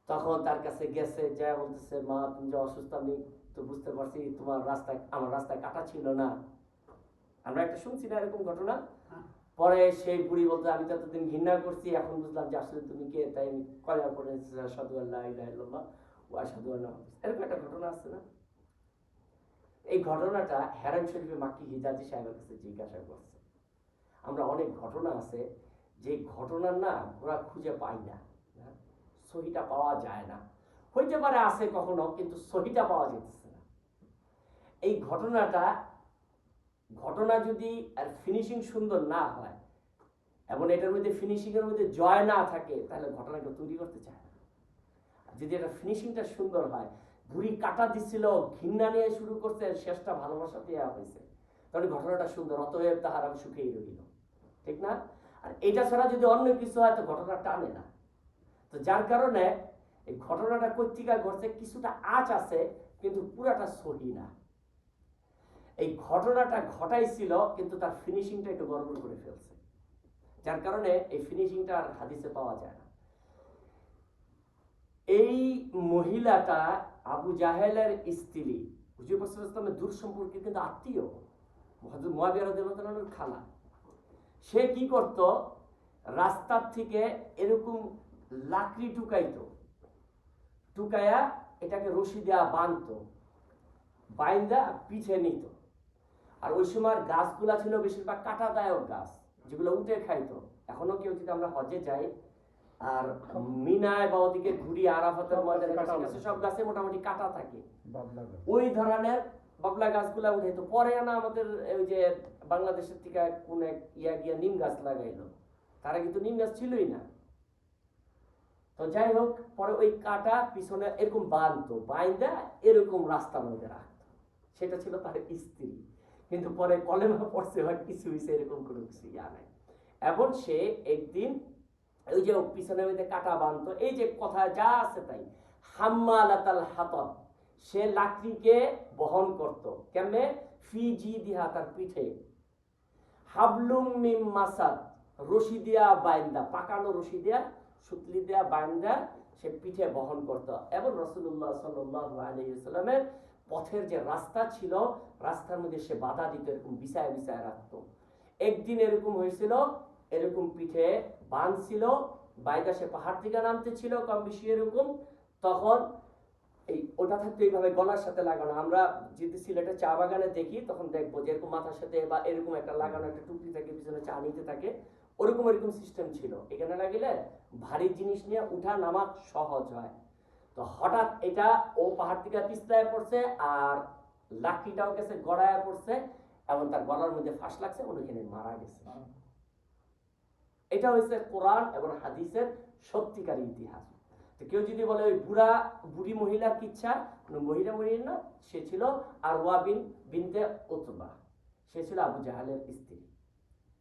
তখন তার কাছে গেছে, যা বলতেছে মা তুমি যে অসুস্থ আমি তো বুঝতে পারছি, তোমার রাস্তায় আমার রাস্তায় কাটা ছিল না। আমরা একটা শুনছি না এরকম ঘটনা। পরে সেই বুড়ি বলতে আমি তো এতদিন ঘৃণা করছি, এখন বুঝলাম যে আসলে তুমি কে, তাই আমি কলেমা পড়ে আশহাদু আল্লা ইলাহা ইল্লাল্লাহ ওয়া আশহাদু আন্না মুহাম্মাদান। এরকম একটা ঘটনা আছে না? এই ঘটনাটা হেরাম শরীফে মাক্কি হিজাজি সাহেবের কাছে জিজ্ঞাসা করছে। আমরা অনেক ঘটনা আছে যে ঘটনার না ওরা খুঁজে পাই না, সহিটা পাওয়া যায় না। হইতে পারে আছে কখনো, কিন্তু সহিটা পাওয়া যেতেছে না। এই ঘটনা যদি আর ফিনিশিং সুন্দর না হয় এবং এটার মধ্যে ফিনিশিং এর মধ্যে জয় না থাকে, তাহলে ঘটনাকে তৈরি করতে চায় না। যদি এটা ফিনিশিংটা সুন্দর হয়, বুড়ি কাটা দিছিল, ঘৃণা নিয়ে শুরু করছে, শেষটা ভালোবাসা দিয়ে হয়েছে, তাহলে ঘটনাটা সুন্দর, অতএব তাহার আমি সুখেই রইল, ঠিক না? আর এটা ছাড়া যদি অন্য কিছু হয় তো ঘটনা টানে না। তো যার কারণে এই ঘটনাটা কর্তিকা ঘটছে, কিছুটা আঁচ আছে কিন্তু পুরাটা সহি না। এই ঘটনাটা ঘটাইছিল কিন্তু তার ফিনিশিংটা একটু গড়বড় করে ফেলছে, যার কারণে এই ফিনিশিংটা আর হাদিসে পাওয়া যায় না। এই মহিলাটা আবু জাহেলের স্ত্রী, হুজুর সাল্লাল্লাহু আলাইহি ওয়াসাল্লামের দূর সম্পর্কের কিন্তু আত্মীয়, হযরত মুয়াবিয়া রাদিয়াল্লাহু তাআলার খালা। সে কি করত, রাস্তার থেকে এরকম লাকড়ি টুকাইয়া এটাকে রশি দেওয়া বাঁধতো, বাইন্দা পিছে নিত। আর ওই সময় গাছগুলা ছিল বেশিরভাগ কাঁটাদায়ক গাছ, যেগুলো উঠে খাইতো। এখনো কেউ যদি আমরা হজে যাই আর মিনায় বা ওদিকে ঘুরি, আরাফাতের ময়দানে কাছে সব গাছে মোটামুটি কাটা থাকে, ওই ধরনের বাবলা গাছগুলা উঠাইতো। পরে না আমাদের ওই যে বাংলাদেশের থেকে কোন এক গিয়া নিম গাছ লাগাইলো, তারা কিন্তু নিম গাছ ছিলই না। তো যাই হোক, পরে ওই কাটা পিছনে এরকম বাঁধতো, বাইন্দা এরকম রাস্তার মধ্যে রাখতো। সেটা ছিল তার স্ত্রী। কিন্তু পরে কলেমা পড়ছে বা কিছু হয়েছে, এরকম কোনো কিছু নাই। এবং সে একদিন ওই যে পিছনের মধ্যে কাটা বাঁধতো, এই যে কথা যা আছে তাই, হাম্মালাতাল হাতাব, সে লাকড়িকে বহন করত। কেমনে? ফি জিদিহা, তার পিঠে, হাবলুম মিম মাসাদ, রশি দিয়া বাইন্দা, পাকানো রশি দিয়া সুতলি দেয়া বাইন্দা সে পিঠে বহন করত। এবং রাসূলুল্লাহ সাল্লাল্লাহু আলাইহি ওয়াসাল্লামের পথের যে রাস্তা ছিল, রাস্তার মধ্যে সে বাধা দিত, এরকম বিছায় বিছায় রাখতো। একদিন এরকম হয়েছিল, এরকম পিঠে বাঁধছিল, বাইদা সে পাহাড় থেকে নামতে ছিল কম বেশি এরকম, তখন এই ওটা থাকতো এইভাবে গলার সাথে লাগানো। আমরা যদি সিলেটে চা বাগানে দেখি তখন দেখবো যে এরকম মাথার সাথে বা এরকম একটা লাগানো একটা টুপি থাকে, পিছনে চা নিতে থাকে, ওরকম এরকম সিস্টেম ছিল। এখানে লাগিলে ভারী জিনিস নিয়ে উঠা নামা সহজ হয়। তো হঠাৎ এটা ও পাহাড় থেকে পিছলায় পড়ছে আর লাঠিটাও গেছে গড়ায় পড়ছে এবং তার গলার মধ্যে ফাঁস লাগছে, ওখানে মারা গেছে। এটা হচ্ছে কোরআন এবং হাদিসের সত্যিকার ইতিহাস। তো কেউ যদি বলে ওই বুড়ি মহিলার কিচ্ছা, মহিলা না, সে ছিল আরওয়া বিনতে উতবা, সে ছিল আবু জাহালের স্ত্রী।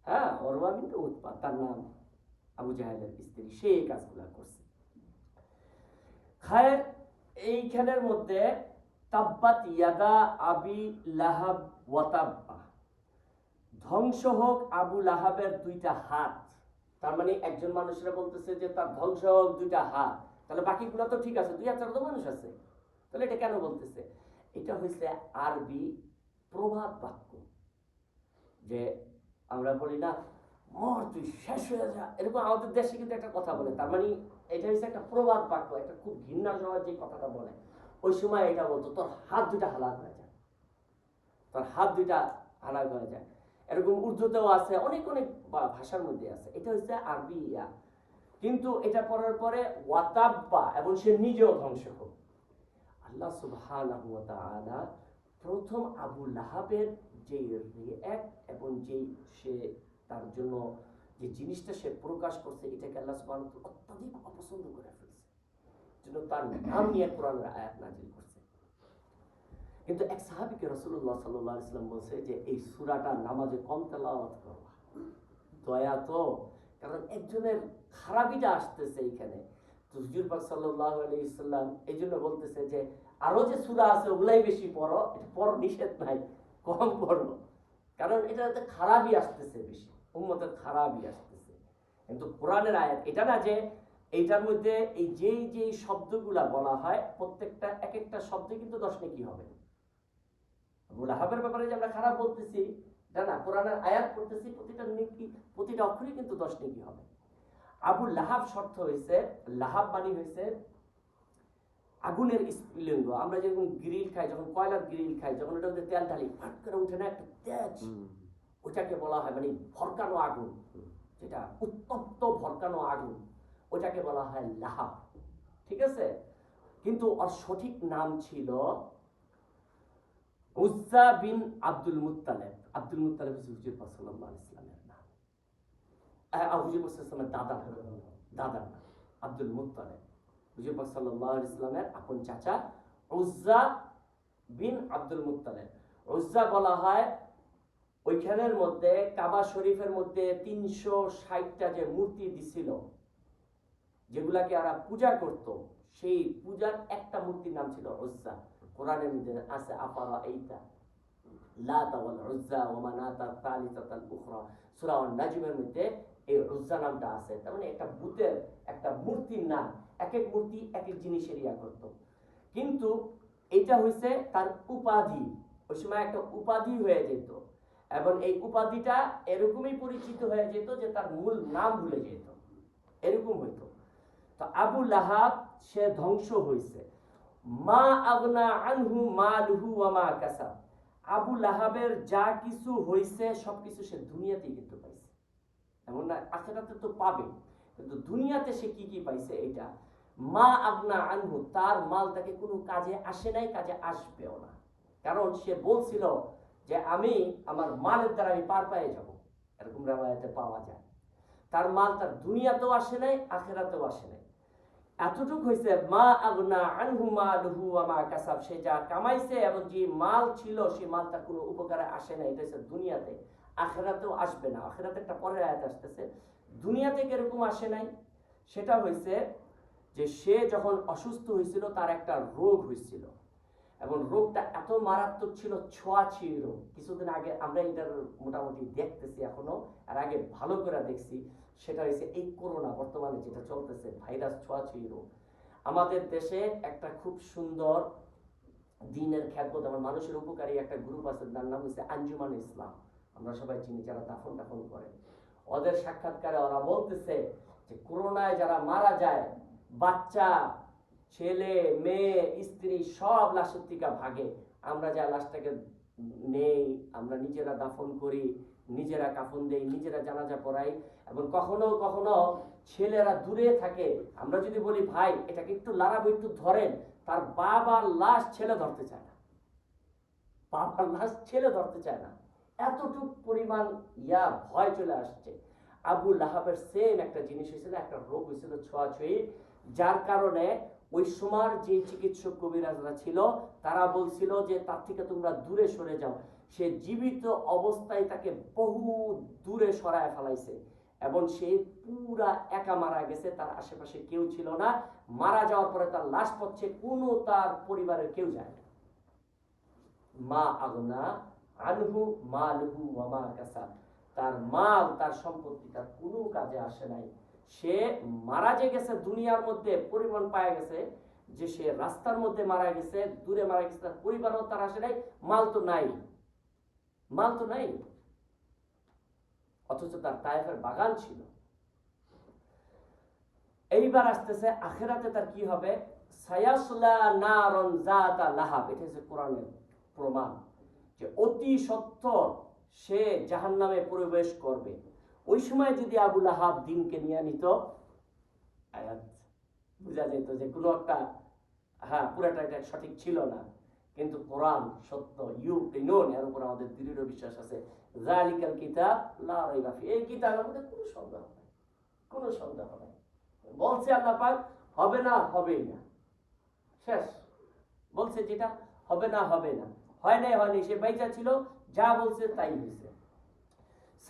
হ্যাঁ, আরওয়া বিনতে উতবা তার নাম, আবু জাহালের স্ত্রী, সে এই কাজগুলো করছে। খায়ের এইখানের মধ্যে তাব্বাত ইয়াদা আবি লাহাব ওয়া তাব্বা, ধ্বংস হোক আবু লাহাবের দুইটা হাত। তার মানে একজন মানুষরা বলতেছে যে তার ধ্বংস হোক দুইটা হাত, তাহলে বাকিগুলো তো ঠিক আছে, 2-4 তো মানুষ আছে, তাহলে এটা কেন বলতেছে? এটা হয়েছে আরবি প্রবাদ বাক্য, যে আমরা বলি না মর তুই শেষ হয়ে যা, এরকম আমাদের দেশে কিন্তু একটা কথা বলে। তার মানে এটা হচ্ছে একটা প্রবাদ বাক্য, একটা খুব ঘৃণার সময় যে কথাটা বলে, ওই সময় এটা বলতো তোর হাত দুইটা হালাক হয়ে যায়, তোর হাত দুইটা হালাক হয়ে যায়। এরকম উর্দুতেও আছে, অনেক অনেক ভাষার মধ্যে আছে। এটা হচ্ছে আরবি ইয়া, কিন্তু এটা পড়ার পরে ওয়াতাব্বা, এবং সে নিজেও ধ্বংস হোক। আল্লাহ সুবহানাহু ওয়া তাআলা প্রথম আবু লাহাবের যে রিঅ্যাক্ট এবং যে সে তার জন্য যে জিনিসটা সে প্রকাশ করছে, এটাকে আল্লাহ সুবহানাহু ওয়া তাআলা অত্যধিক অপছন্দ করে ফেলছে, জন্য তার নাম নিয়ে কোরআনের আয়াত নাযিল করছে। কিন্তু এক সাহাবীকে রাসূলুল্লাহ সাল্লাল্লাহু আলাইহি ওয়াসাল্লাম বলছে যে এই সূরাটা নামাজে কম তেলাওয়াত করবা, দয়া তো, কারণ একজনের খারাপিটা আসতেছে এইখানে, তো হুজুর পাক সাল্লাল্লাহু আলাইহি ওয়াসাল্লাম এই জন্য বলতেছে যে আরো যে সূরা আছে ওগুলাই বেশি পড়ো, এটা পড়ো নিষেধ নাই, কম পড়ো, কারণ এটাতে খারাপই আসতেছে, বেশি উম্মতের খারাপই আসতেছে। কিন্তু কোরআনের আয়াত এটা না যে এইটার মধ্যে এই যেই শব্দগুলা বলা হয় প্রত্যেকটা এক একটা শব্দে কিন্তু 10 নেকি হবে। আবু লাহাবের ব্যাপারে যে আমরা খারাপ বলতেছি এটা না, কোরআনের আয়াত পড়তেছি প্রতিটা নেকি, প্রতিটা অক্ষরই কিন্তু 10 নেকি হবে। আবু লাহাব শর্ত হয়েছে, লাহাব মানে হয়েছে আগুনের স্ফুলিঙ্গ। আমরা যখন গ্রিল খাই, যখন কয়লার গ্রিল খাই, যখন ওটার মধ্যে তেল ঢালি ফাট করে উঠে না একটা তেজ, ওটাকে বলা হয় মানে ভরকানো আগুন, যেটা উত্তপ্ত ভরকানো আগুন, ওটাকে বলা হয় লাহাব। ঠিক আছে, কিন্তু ওর সঠিক নাম ছিল উজ্জা বিন আব্দুল মুত্তালিব। আব্দুল মুত্তালিব হুজুর পাক সাল্লাল্লাহু আলাইহি ওয়াসাল্লামের নাম, হুজুর পাক সাল্লাল্লাহু দাদা নাম আব্দুল মুত্তালিব, হুজুর পাক সাল্লাল্লাহু আলাইহি ওয়াসাল্লামের আপন চাচা উজ্জা বিন আব্দুল মুত্তালিব। উজ্জা বলা হয় ওইখানের মধ্যে কাবা শরীফের মধ্যে 360টা যে মূর্তি দিছিল, যেগুলাকে ওরা পূজা করত, সেই পূজার একটা মূর্তির নাম ছিল উজ্জা। কোরআনের মধ্যে আছে আফারা এইতা লাতা ওয়াল উজ্জা ওয়া মানাতা তালিসাতাল উখরা, সূরা আন-নাজমের মধ্যে এই উজ্জা নামটা আছে। তার মানে একটা ভূতের একটা মূর্তির নাম, এক এক মূর্তি এক এক জিনিসের ইয়া করত। কিন্তু এটা হইছে তার উপাধি, ওই সময় একটা উপাধি হয়ে যেত, এবং এই উপাধিটা এরকমই পরিচিত হয়ে যেত যে তার মূল নাম ভুলে যেত, এরকম হইতো। তো আবু লাহাব সে ধ্বংস হয়েছে। মা আগনা আনহু মালুহু ওয়া মা কাসাব, আবু লাহাবের যা কিছু হয়েছে সবকিছু সে দুনিয়াতেই কিন্তু পাইছে, এমন না আখিরাতে তো পাবে, কিন্তু দুনিয়াতে সে কি কি পাইছে এটা। মা আগনা আনহু, তার মাল তাকে কোনো কাজে আসে নাই, কাজে আসবেও না, কারণ সে বলছিল যে আমি আমার মালের দ্বারা আমি পার পেয়ে যাব, এরকম রাওয়ায়াতে পাওয়া যায়। তার মাল তার দুনিয়াতেও আসে নাই, আখিরাতেও আসে নাই। এতটুক হয়েছে মা আগনা আনহু মালুহু ওয়া মা কাসাব, সে যা কামাইছে এবং যে মাল ছিল সেই মাল তার কোনো উপকারে আসে না, এটা হচ্ছে দুনিয়াতে, আখিরাতেও আসবে না। আখিরাতে একটা পরের আয়াত আসতেছে, দুনিয়াতে কিরকম আসে নাই, সেটা হয়েছে যে সে যখন অসুস্থ হয়েছিল তার একটা রোগ হয়েছিল, এবং রোগটা এত মারাত্মক ছিল, ছোঁয়াছুঁয়ি রোগ। কিছুদিন আগে আমরা এটার মোটামুটি দেখতেছি এখনো, আর আগে ভালো করে দেখছি, সেটা হয়েছে এই করোনা, বর্তমানে যেটা চলতেছে ভাইরাস ছোঁয়াছুঁয়ি রোগ। আমাদের দেশে একটা খুব সুন্দর দ্বীনের খ্যাতবোধ আমার মানুষের উপকারী একটা গ্রুপ আছে, তার নাম হচ্ছে আঞ্জুমান ইসলাম, আমরা সবাই চিনি, যারা দাফন টাফন করে। ওদের সাক্ষাৎকারে ওরা বলতেছে যে করোনায় যারা মারা যায়, বাচ্চা ছেলে মেয়ে স্ত্রী সব লাশের থেকে ভাগে, আমরা যা লাশটাকে নেই, আমরা নিজেরা দাফন করি, নিজেরা কাফন দেই, নিজেরা জানাজা পড়াই, এবং কখনো কখনো ছেলেরা দূরে থাকে, আমরা যদি বলি ভাই এটাকে একটু লাড়াবো, একটু ধরেন, তার বাবার লাশ ছেলে ধরতে চায় না, বাবার লাশ ছেলে ধরতে চায় না, এতটুক পরিমাণ ইয়া ভয় চলে আসছে। আবু লাহাবের সেম একটা জিনিস হয়েছিল, একটা রোগ হয়েছিল ছোঁয়াছুঁয়ি, যার কারণে ওই সময় যে চিকিৎসক কবিরাজরা ছিল তারা বলছিল যে তার থেকে তোমরা দূরে সরে যাও। সে জীবিত অবস্থায় তাকে বহু দূরে সরায় ফেলাইছে, এবং সে পুরা একা মারা গেছে, তার আশেপাশে কেউ ছিল না। মারা যাওয়ার পরে তার লাশ পড়ছে, কোনো তার পরিবারের কেউ যায় না। মা আগনা আনহু মালুহু ওয়া মা কাসাব, তার মাল তার সম্পত্তি তার কোনো কাজে আসে নাই। সে মারা যে গেছে দুনিয়ার মধ্যে পরিমাণ পায় গেছে, যে সে রাস্তার মধ্যে মারা গেছে, দূরে মারা গেছে, তার পরিবারও তার আসে নাই, মাল তো নাই, মাল তো নাই, অথচ তার তায়েফের বাগান ছিল। এইবার আসতেছে আখিরাতে তার কি হবে, সায়াসলা নারন যাতা লাহাব, এটা হচ্ছে কোরআনের প্রমাণ যে অতি সত্বর সে জাহান্নামে প্রবেশ করবে। ওই সময় যদি আবু লাহাব দিনকে নিয়ে নিত, আয়াত বুঝা যেত যে কোনো একটা, হ্যাঁ পুরাটা এটা সঠিক ছিল না, কিন্তু কোরআন সত্য, ইউকিনুন, এর উপর আমাদের দৃঢ় বিশ্বাস আছে। যালিকাল কিতাব লা রাইবা ফি, এই কিতাবের মধ্যে কোনো সন্দেহ নাই, কোনো সন্দেহ নাই। বলছে আল্লাহ পাক হবে না, হবেই না, শেষ। বলছে যেটা হবে না, হবে না, হয় নাই, হয়নি, সে বাইচা ছিল, যা বলছে তাই হয়েছে।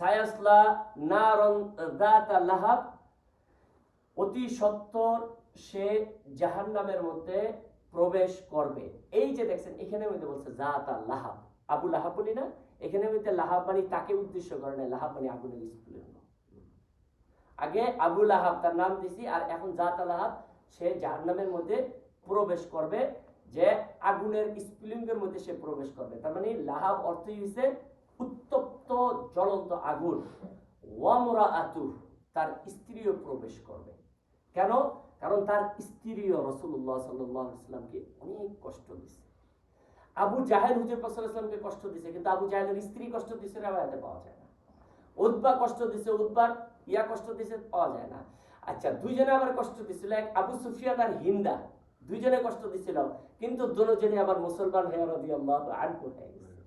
সায়াসলা নারন যাতা লাহাব অতি সত্বর সে জাহান্নামের মধ্যে প্রবেশ করবে। এই যে দেখছেন এখানে মধ্যে বলছে জাতা লাহাব, আবু লাহাব বলি না, এখানে মধ্যে লাহাব মানে তাকে উদ্দেশ্য করে না, লাহাব মানে আগুনের স্ফুলিঙ্গ। আগে আবু লাহাব তার নাম দিছি, আর এখন জাতা লাহাব সে জাহান্নামের মধ্যে প্রবেশ করবে, যে আগুনের স্ফুলিঙ্গের মধ্যে সে প্রবেশ করবে। তার মানে লাহাব অর্থই হইছে উত্তপ্ত জ্বলন্ত আগুন। ওয়ামরাআতু, তার স্ত্রীও প্রবেশ করবে। কেন? কারণ তার স্ত্রীও রাসূলুল্লাহ সাল্লাল্লাহু আলাইহি ওয়াসাল্লামকে অনেক কষ্ট দিয়েছে। আবু জাহেল হুজুর পাক সাল্লাল্লাহু আলাইহি ওয়াসাল্লামকে কষ্ট দিয়েছে, কিন্তু আবু জাহেলের স্ত্রী কষ্ট দিয়েছে রিওয়ায়াতে পাওয়া যায় না। উতবা কষ্ট দিয়েছে, উতবার কষ্ট দিয়েছে পাওয়া যায় না। আচ্ছা, দুইজনে আবার কষ্ট দিয়েছিল, এক আবু সুফিয়ান আর হিন্দা, দুইজনে কষ্ট দিয়েছিল, কিন্তু দুজনে আবার মুসলমান হয়ে রাদিয়াল্লাহু আনহু হয়ে গেছে,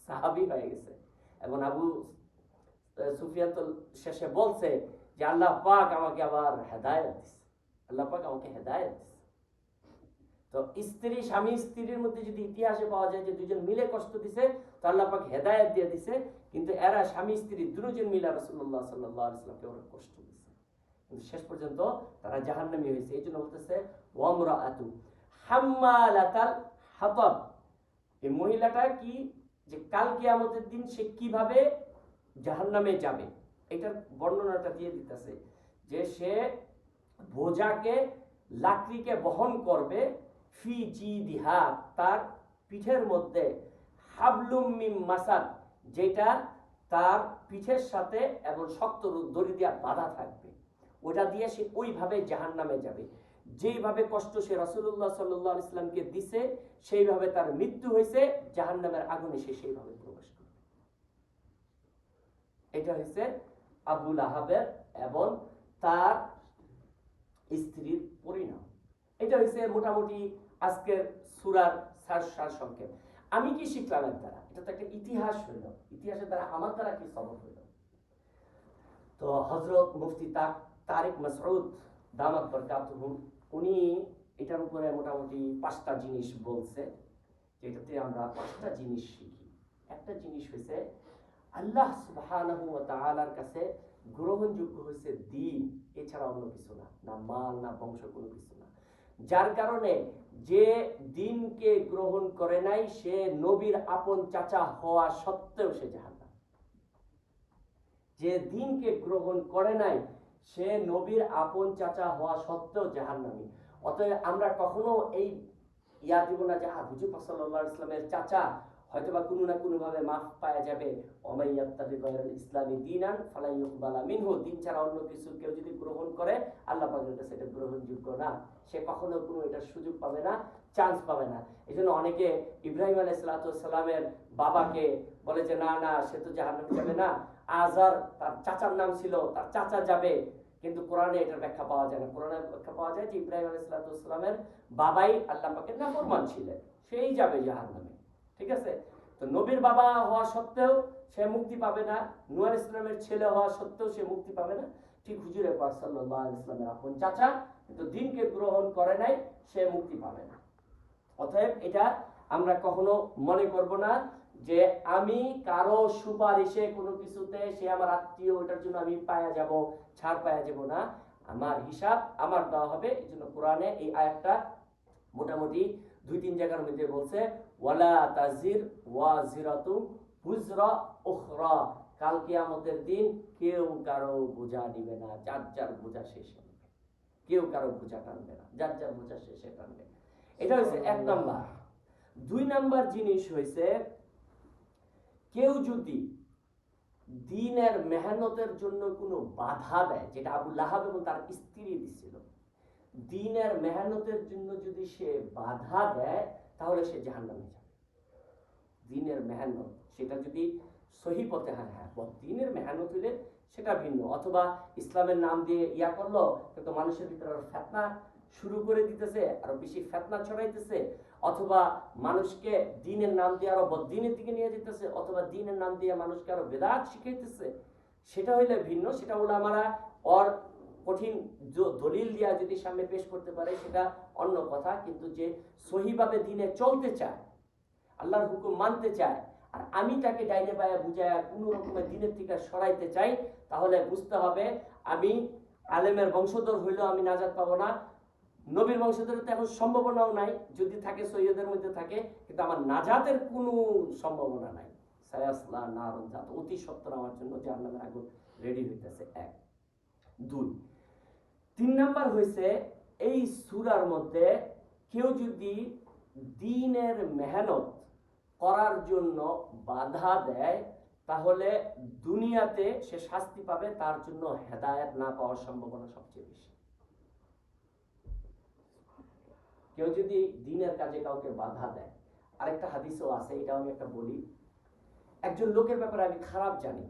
সাহাবী হয়ে গেছে। এবং আবু সুফিয়ান তো শেষে বলছে যে আল্লাহ পাক আমাকে আবার হেদায়েত দিয়েছে, আল্লাহ পাক আমাকে হেদায়েত দিয়েছে। তো স্ত্রী স্বামী স্ত্রীর মধ্যে যদি ইতিহাসে পাওয়া যায় যে দুজন মিলে কষ্ট দিছে, তো আল্লাহ পাক হেদায়েত দিয়ে দিছে, কিন্তু এরা স্বামী স্ত্রী দুজন মিলে রাসূলুল্লাহ সাল্লাল্লাহু আলাইহি ওয়াসাল্লামকে ওরা কষ্ট দিছে, কিন্তু শেষ পর্যন্ত তারা জাহান্নামী হয়েছে। এই জন্য বলতেছে ওয়ামরাআতু হাম্মালাতাল হাতাব, এই মহিলাটা কি, যে কাল কিয়ামতের দিন সে কিভাবে জাহান্নামে যাবে এটার বর্ণনাটা দিয়ে দিতেছে, যে সে বোঝাকে লাকড়িকে বহন করবে, ফি জিদিহা, তার পিঠের মধ্যে, হাবলুম মিম মাসাদ, যেটা তার পিঠের সাথে এবং শক্ত দড়ি দিয়ে বাঁধা থাকবে, ওটা দিয়ে সে ওইভাবে জাহান্নামে যাবে। যেইভাবে কষ্ট সে রাসূলুল্লাহ সাল্লাল্লাহু আলাইহি ওয়াসাল্লামকে দিছে, সেইভাবে তার মৃত্যু হয়েছে, জাহান্নামের আগুনে সে সেইভাবে প্রবেশ করবে। এটা হচ্ছে আবু লাহাবের এবং তার স্ত্রীর পরিণাম। এটা হচ্ছে মোটামুটি আজকের সূরার সার সংক্ষেপ। আমি কি শিখলাম এর দ্বারা? এটা তো একটা ইতিহাস হইল, ইতিহাসের দ্বারা আমার দ্বারা কি সবক হইল? তো হযরত মুফতি তারিক মাসউদ দামাত বরকাতুহু, উনি এটার উপরে মোটামুটি 5টা জিনিস বলছে, যেটাতে আমরা 5টা জিনিস শিখি। একটা জিনিস হইছে আল্লাহ সুবহানাহু ওয়া তাআলার কাছে গ্রহণযোগ্য হইছে দ্বীন, এছাড়া অন্য কিছু না, না মাল না বংশ, কোনো কিছু না। যার কারণে যে দ্বীনকে গ্রহণ করে নাই, সে নবীর আপন চাচা হওয়া সত্ত্বেও সে জাহান্নাম। যে দ্বীনকে গ্রহণ করে নাই, সে নবীর আপন চাচা হওয়া সত্ত্বেও জাহান্নামী। অতএব আমরা কখনো এই দিব না যে হুজুর পাক সাল্লাল্লাহু আলাইহি ওয়াসাল্লামের চাচা হয়তোবা কোনো না কোনো ভাবে মাফ পাওয়া যাবে। ওমাইয়াত্তাবি গায়রাল ইসলামি দীনান ফালা ইউকবালা মিনহু, দিন ছাড়া অন্য কিছু কেউ যদি গ্রহণ করে, আল্লাহ পাকের কাছে এটা গ্রহণযোগ্য না, সে কখনো কোনো এটার সুযোগ পাবে না, চান্স পাবে না। এজন্য অনেকে ইব্রাহিম আলাইহিস সালামের বাবাকে বলে যে না না, সে তো জাহান্নামে যাবে না, আজার তার চাচার নাম ছিল, তার চাচা যাবে, কিন্তু কোরআনে এটার ব্যাখ্যা পাওয়া যায় না। কোরআনে ব্যাখ্যা পাওয়া যায় যে ইব্রাহিম আলাইহিস সালামের বাবাই আল্লাহ পাকের নাফরমান ছিলেন, সেই যাবে জাহান্নামে। ঠিক আছে? তো নবীর বাবা হওয়া সত্ত্বেও সে মুক্তি পাবে না, নূহ আলাইহিস সালামের ছেলে হওয়া সত্ত্বেও সে মুক্তি পাবে না। ঠিক হুজুরে পাক সাল্লাল্লাহু আলাইহি ওয়াসাল্লামের আপন চাচা, কিন্তু দ্বীনকে গ্রহণ করে নাই, সে মুক্তি পাবে না। অতএব এটা আমরা কখনো মনে করব না যে আমি কারো সুপারিশে কোনো কিছুতে সে আমার আত্মীয়, ওটার জন্য আমি পায়া যাব, ছাড় পায়া যাব না। আমার হিসাব আমার দেওয়া হবে। এই জন্য কোরআনে এই আয়াতটা মোটামুটি 2-3 জায়গার মধ্যে বলছে ওয়ালা তাজির ওয়াজিরাতু হুজরা উখরা, কাল কিয়ামতের দিন কেউ কারো বোঝা নিবে না, যার যার বোঝা শেষে নেবে, কেউ কারো বোঝা টানবে না, যার যার বোঝা শেষে টানবে। এটা হচ্ছে 1 নাম্বার। 2 নাম্বার জিনিস হয়েছে, কেউ যদি দ্বীনের মেহনতের জন্য কোনো বাধা দেয়, যেটা আবু লাহাব এবং তার স্ত্রী দিছিল, দ্বীনের মেহনতের জন্য যদি সে বাধা দেয়, তাহলে সে জাহান্নামে যাবে। দ্বীনের মেহনত সেটা যদি সহি পথে, হ্যাঁ দ্বীনের মেহনত হইলে সেটা ভিন্ন, অথবা ইসলামের নাম দিয়ে করলো, কিন্তু মানুষের ভিতরে ফিতনা শুরু করে দিতেছে, আরো বেশি ফিতনা ছড়াইতেছে, অথবা মানুষকে দ্বীনের নাম দিয়ে আরো বদ্দীনের দিকে নিয়ে যেতেছে, অথবা দ্বীনের নাম দিয়ে মানুষকে আরো বেদাত শিখাইতেছে, সেটা হইলে ভিন্ন। সেটা উলামারা ওর কঠিন দলিল দিয়া যদি সামনে পেশ করতে পারে, সেটা অন্য কথা। কিন্তু যে সহিভাবে দ্বীনে চলতে চায়, আল্লাহর হুকুম মানতে চায়, আর আমি তাকে ডাইনে বায়ে বুঝায় কোনো রকমের দ্বীনের থেকে সরাইতে চাই, তাহলে বুঝতে হবে আমি আলেমের বংশধর হইলেও আমি নাজাত পাবো না, নবীর বংশধর তো এখন সম্ভাবনাও নাই, যদি থাকে সৈয়দের মধ্যে থাকে, কিন্তু আমার নাজাতের কোনো সম্ভাবনা নাই। সায়াসলা নারুন জাত, অতি সত্তর আমার জন্য জাহান্নামের আগুন রেডি হইতেছে। এক, দুই, তিন নাম্বার হয়েছে এই সূরার মধ্যে কেউ যদি দ্বীনের মেহনত করার জন্য বাধা দেয় তাহলে দুনিয়াতে সে শাস্তি পাবে, তার জন্য হেদায়েত না পাওয়ার সম্ভাবনা সবচেয়ে বেশি। কেউ যদি দ্বীনের কাজে কাউকে বাধা দেয়, আরেকটা হাদিসও আছে, এটাও আমি একটা বলি। একজন লোকের ব্যাপারে আমি খারাপ জানি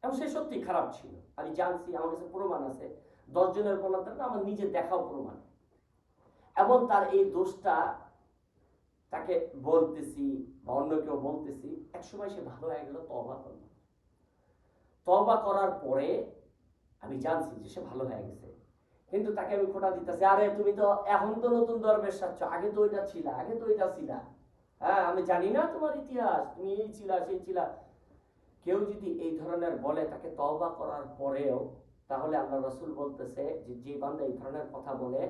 এবং সে সত্যি খারাপ ছিল, আমি জানছি, আমার কাছে প্রমাণ আছে, 10 জনের বলার না, আমার নিজে দেখাও প্রমাণ, এবং তার এই দোষটা তাকে বলতেছি বা অন্য কেউ বলতেছি, একসময় সে ভালো হয়ে গেল, তওবা করল। তওবা করার পরে আমি জানছি যে সে ভালো হয়ে গেছে, কিন্তু তাকে আমি খোঁটা দিতেছি, আরে তুমি তো এখন তো নতুন দরবেশ সাচ্ছ, আগে তো ওইটা ছিলা, আগে তো ওইটা ছিলা, হ্যাঁ আমি জানি না তোমার ইতিহাস, তুমি এই ছিলা সেই ছিলা। কেউ যদি এই ধরনের বলে তাকে তওবা করার পরেও, তাহলে আল্লাহ রাসূল বলতেছে যে যে বান্দা এই ধরনের কথা বলে,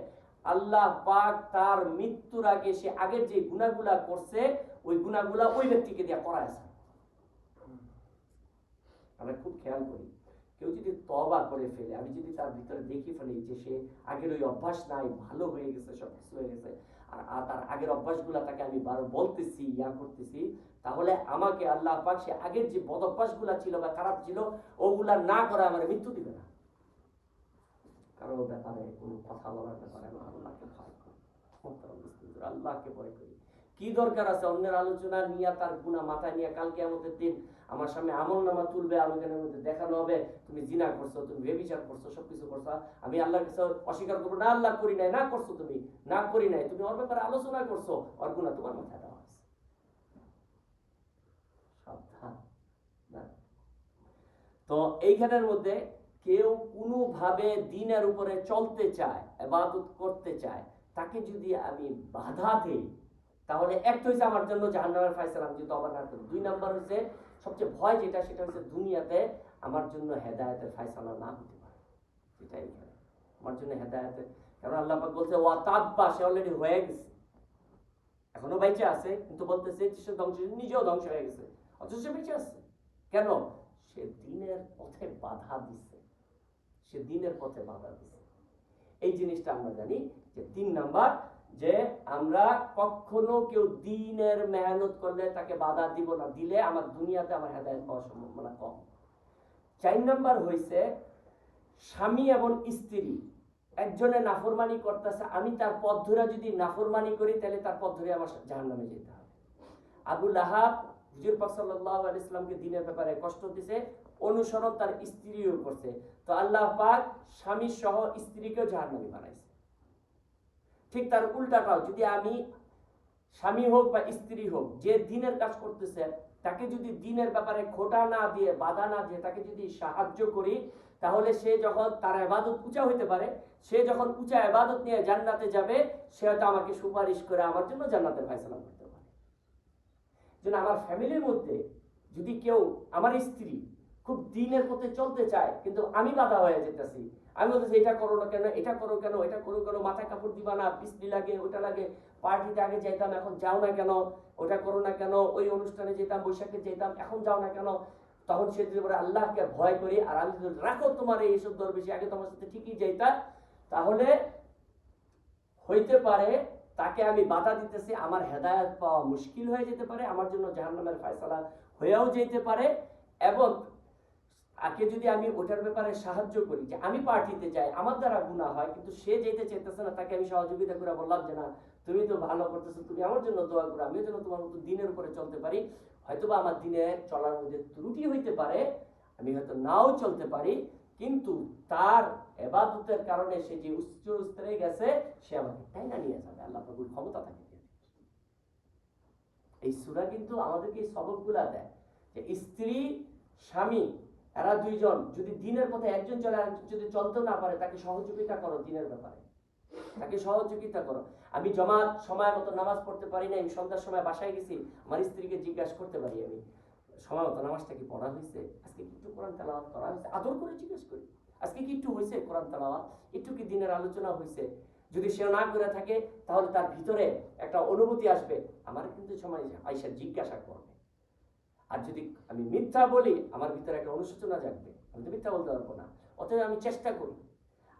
আল্লাহ পাক তার মৃত্যুর আগে সে আগের যে গুনাহগুলা করছে ওই গুনাহগুলা ওই ব্যক্তিকে দিয়ে করায়ছে। আমরা খুব খেয়াল করি, কেউ যদি তওবা করে ফেলে, আমি যদি তার ভিতরে দেখি ফেলি যে সে আগের ওই অভ্যাস নাই, ভালো হয়ে গেছে, সব কিছু হয়ে গেছে, আর তার আগের অভ্যাসগুলা তাকে আমি বারো বলতেছি, করতেছি, তাহলে আমাকে আল্লাহ পাক সে আগের যে বদ অভ্যাসগুলা ছিল বা খারাপ ছিল ওগুলা না করে আমার মৃত্যু দিবে না। কারণ ও ব্যাপারে কোনো কথা বলার ব্যাপারে আমি আল্লাহকে ভয় করি, আল্লাহকে ভয় করি। কি দরকার আছে অন্যের আলোচনা নিয়ে, তার গুনাহ মাথায় নিয়ে কালকে আমাদের দিন আমার সামনে আমলনামা তুলবে, আলোচনার মধ্যে দেখানো হবে তুমি জিনা করছো, তুমি ব্যভিচার করছো, সবকিছু করছো, আমি আল্লাহর কাছে অস্বীকার করবো না, আল্লাহ করি নাই, না করছো তুমি, না করি নাই, তুমি ওর ব্যাপারে আলোচনা করছো, ওর গুনাহ তোমার মাথায় দেওয়া আছে। সাবধান না। তো এইখানের মধ্যে কেউ কোনোভাবে দ্বীনের উপরে চলতে চায়, ইবাদত করতে চায়, তাকে যদি আমি বাধা দেই, তাহলে একটা হচ্ছে আমার জন্য জাহান্নামের ফয়সালা, আমি যদি তওবা না করি। 2 নাম্বার হচ্ছে সবচেয়ে ভয় যেটা, সেটা হচ্ছে দুনিয়াতে আমার জন্য হেদায়েতের ফয়সালা না হতে পারে, সেটা এখানে আমার জন্য হেদায়েতের, কারণ আল্লাহ পাক বলছে ওয়া তাব্বা, সে অলরেডি হয়ে গেছে, এখনো বেঁচে আছে, কিন্তু বলতেছে যে সে ধ্বংস, নিজেও ধ্বংস হয়ে গেছে, অথচ সে বেঁচে আছে কেন? সে দ্বীনের পথে বাধা দিছে, সে দ্বীনের পথে বাধা দিছে। এই জিনিসটা আমরা জানি যে 3 নাম্বার, যে আমরা কখনো কেউ দ্বীনের মেহনত করলে তাকে বাধা দিব না, দিলে আমার দুনিয়াতে আমার হেদায়েত পাওয়ার সম্ভাবনা কম। 4 নাম্বার হইছে স্বামী এবং স্ত্রী একজনে নাফরমানি করতেছে, আমি তার পথ ধরে যদি নাফরমানি করি তাহলে তার পথ ধরে আমার জাহান্নামে যেতে হবে। আবু লাহাব হুজুর পাক সাল্লাল্লাহু আলাইহি সাল্লামকে দ্বীনের ব্যাপারে কষ্ট দিয়েছে, অনুসরণ তার স্ত্রীও করছে, তো আল্লাহ পাক স্বামী সহ স্ত্রীকেও জাহান্নামী বানাইছে। ঠিক তার উল্টাটাও, যদি আমি স্বামী হোক বা স্ত্রী হোক, যে দ্বীনের কাজ করতেছে তাকে যদি দ্বীনের ব্যাপারে খোটা না দিয়ে, বাধা না দিয়ে তাকে যদি সাহায্য করি, তাহলে সে যখন তার ইবাদত উঁচা হইতে পারে, সে যখন উঁচা ইবাদত নিয়ে জান্নাতে যাবে, সে হয়তো আমাকে সুপারিশ করে আমার জন্য জান্নাতের ফয়সালা করতে পারে। যেন আমার ফ্যামিলির মধ্যে যদি কেউ, আমার স্ত্রী খুব দ্বীনের পথে চলতে চায় কিন্তু আমি বাধা হয়ে যেতেছি, আমি বলতেছি এটা করো না কেন, এটা করো কেন, এটা করো কেন, মাথায় কাপড় দিবা না, বিসলি লাগে, ওটা লাগে, পার্টিতে আগে যাইতাম এখন যাও না কেন, ওটা করো না কেন, ওই অনুষ্ঠানে যেতাম, বৈশাখে যেতাম, এখন যাও না কেন, তখন সে যদি বলে আল্লাহকে ভয় করি, আর আমি যদি রাখো তোমার এইসব দরবেশি, আগে তোমার সাথে ঠিকই যাইতা, তাহলে হইতে পারে তাকে আমি বাধা দিতেছি, আমার হেদায়েত পাওয়া মুশকিল হয়ে যেতে পারে, আমার জন্য জাহান্নামের ফয়সালা হয়েও যেতে পারে। এবং তাকে যদি আমি ওটার ব্যাপারে সাহায্য করি, যে আমি পার্টিতে যাই, আমার দ্বারা গুনাহ হয় কিন্তু সে যেতে চাইতেছে না, তাকে আমি সহযোগিতা করে বললাম যে না তুমি তো ভালো করতেছো, তুমি আমার জন্য দোয়া করো, আমিও যেন তোমার মতো দ্বীনের উপরে চলতে পারি, হয়তোবা আমার দ্বীনে চলার মধ্যে ত্রুটি হইতে পারে, আমি হয়তো নাও চলতে পারি, কিন্তু তার ইবাদতের কারণে সে যে উচ্চ স্তরে গেছে, সে আমাকে টাইনা নিয়ে যাবে, আল্লাহ পাকের ক্ষমতা থাকে। এই সূরা কিন্তু আমাদেরকে এই সবকগুলা দেয় যে স্ত্রী স্বামী এরা দুইজন যদি দ্বীনের পথে একজন চলে, আরেকজন যদি চলতে না পারে, তাকে সহযোগিতা করো দ্বীনের ব্যাপারে, তাকে সহযোগিতা করো। আমি জমাত সময় মতো নামাজ পড়তে পারি না, আমি সন্ধ্যার সময় বাসায় গেছি, আমার স্ত্রীকে জিজ্ঞাসা করতে পারি আমি সময় মতো নামাজটা কি পড়া হয়েছে, আজকে একটু কোরআন তেলাওয়াত করা হয়েছে, আদর করে জিজ্ঞেস করি, আজকে কি একটু হয়েছে কোরআন তেলাওয়াত, একটু কি দিনের আলোচনা হয়েছে? যদি সে না করে থাকে তাহলে তার ভিতরে একটা অনুভূতি আসবে, আমার কিন্তু সময় আইসা জিজ্ঞাসা করবে। আর যদি আমি মিথ্যা বলি আমার ভিতরে একটা অনুশোচনা জাগবে, আমি তো মিথ্যা বলতে পারবো না। অতএব আমি চেষ্টা করি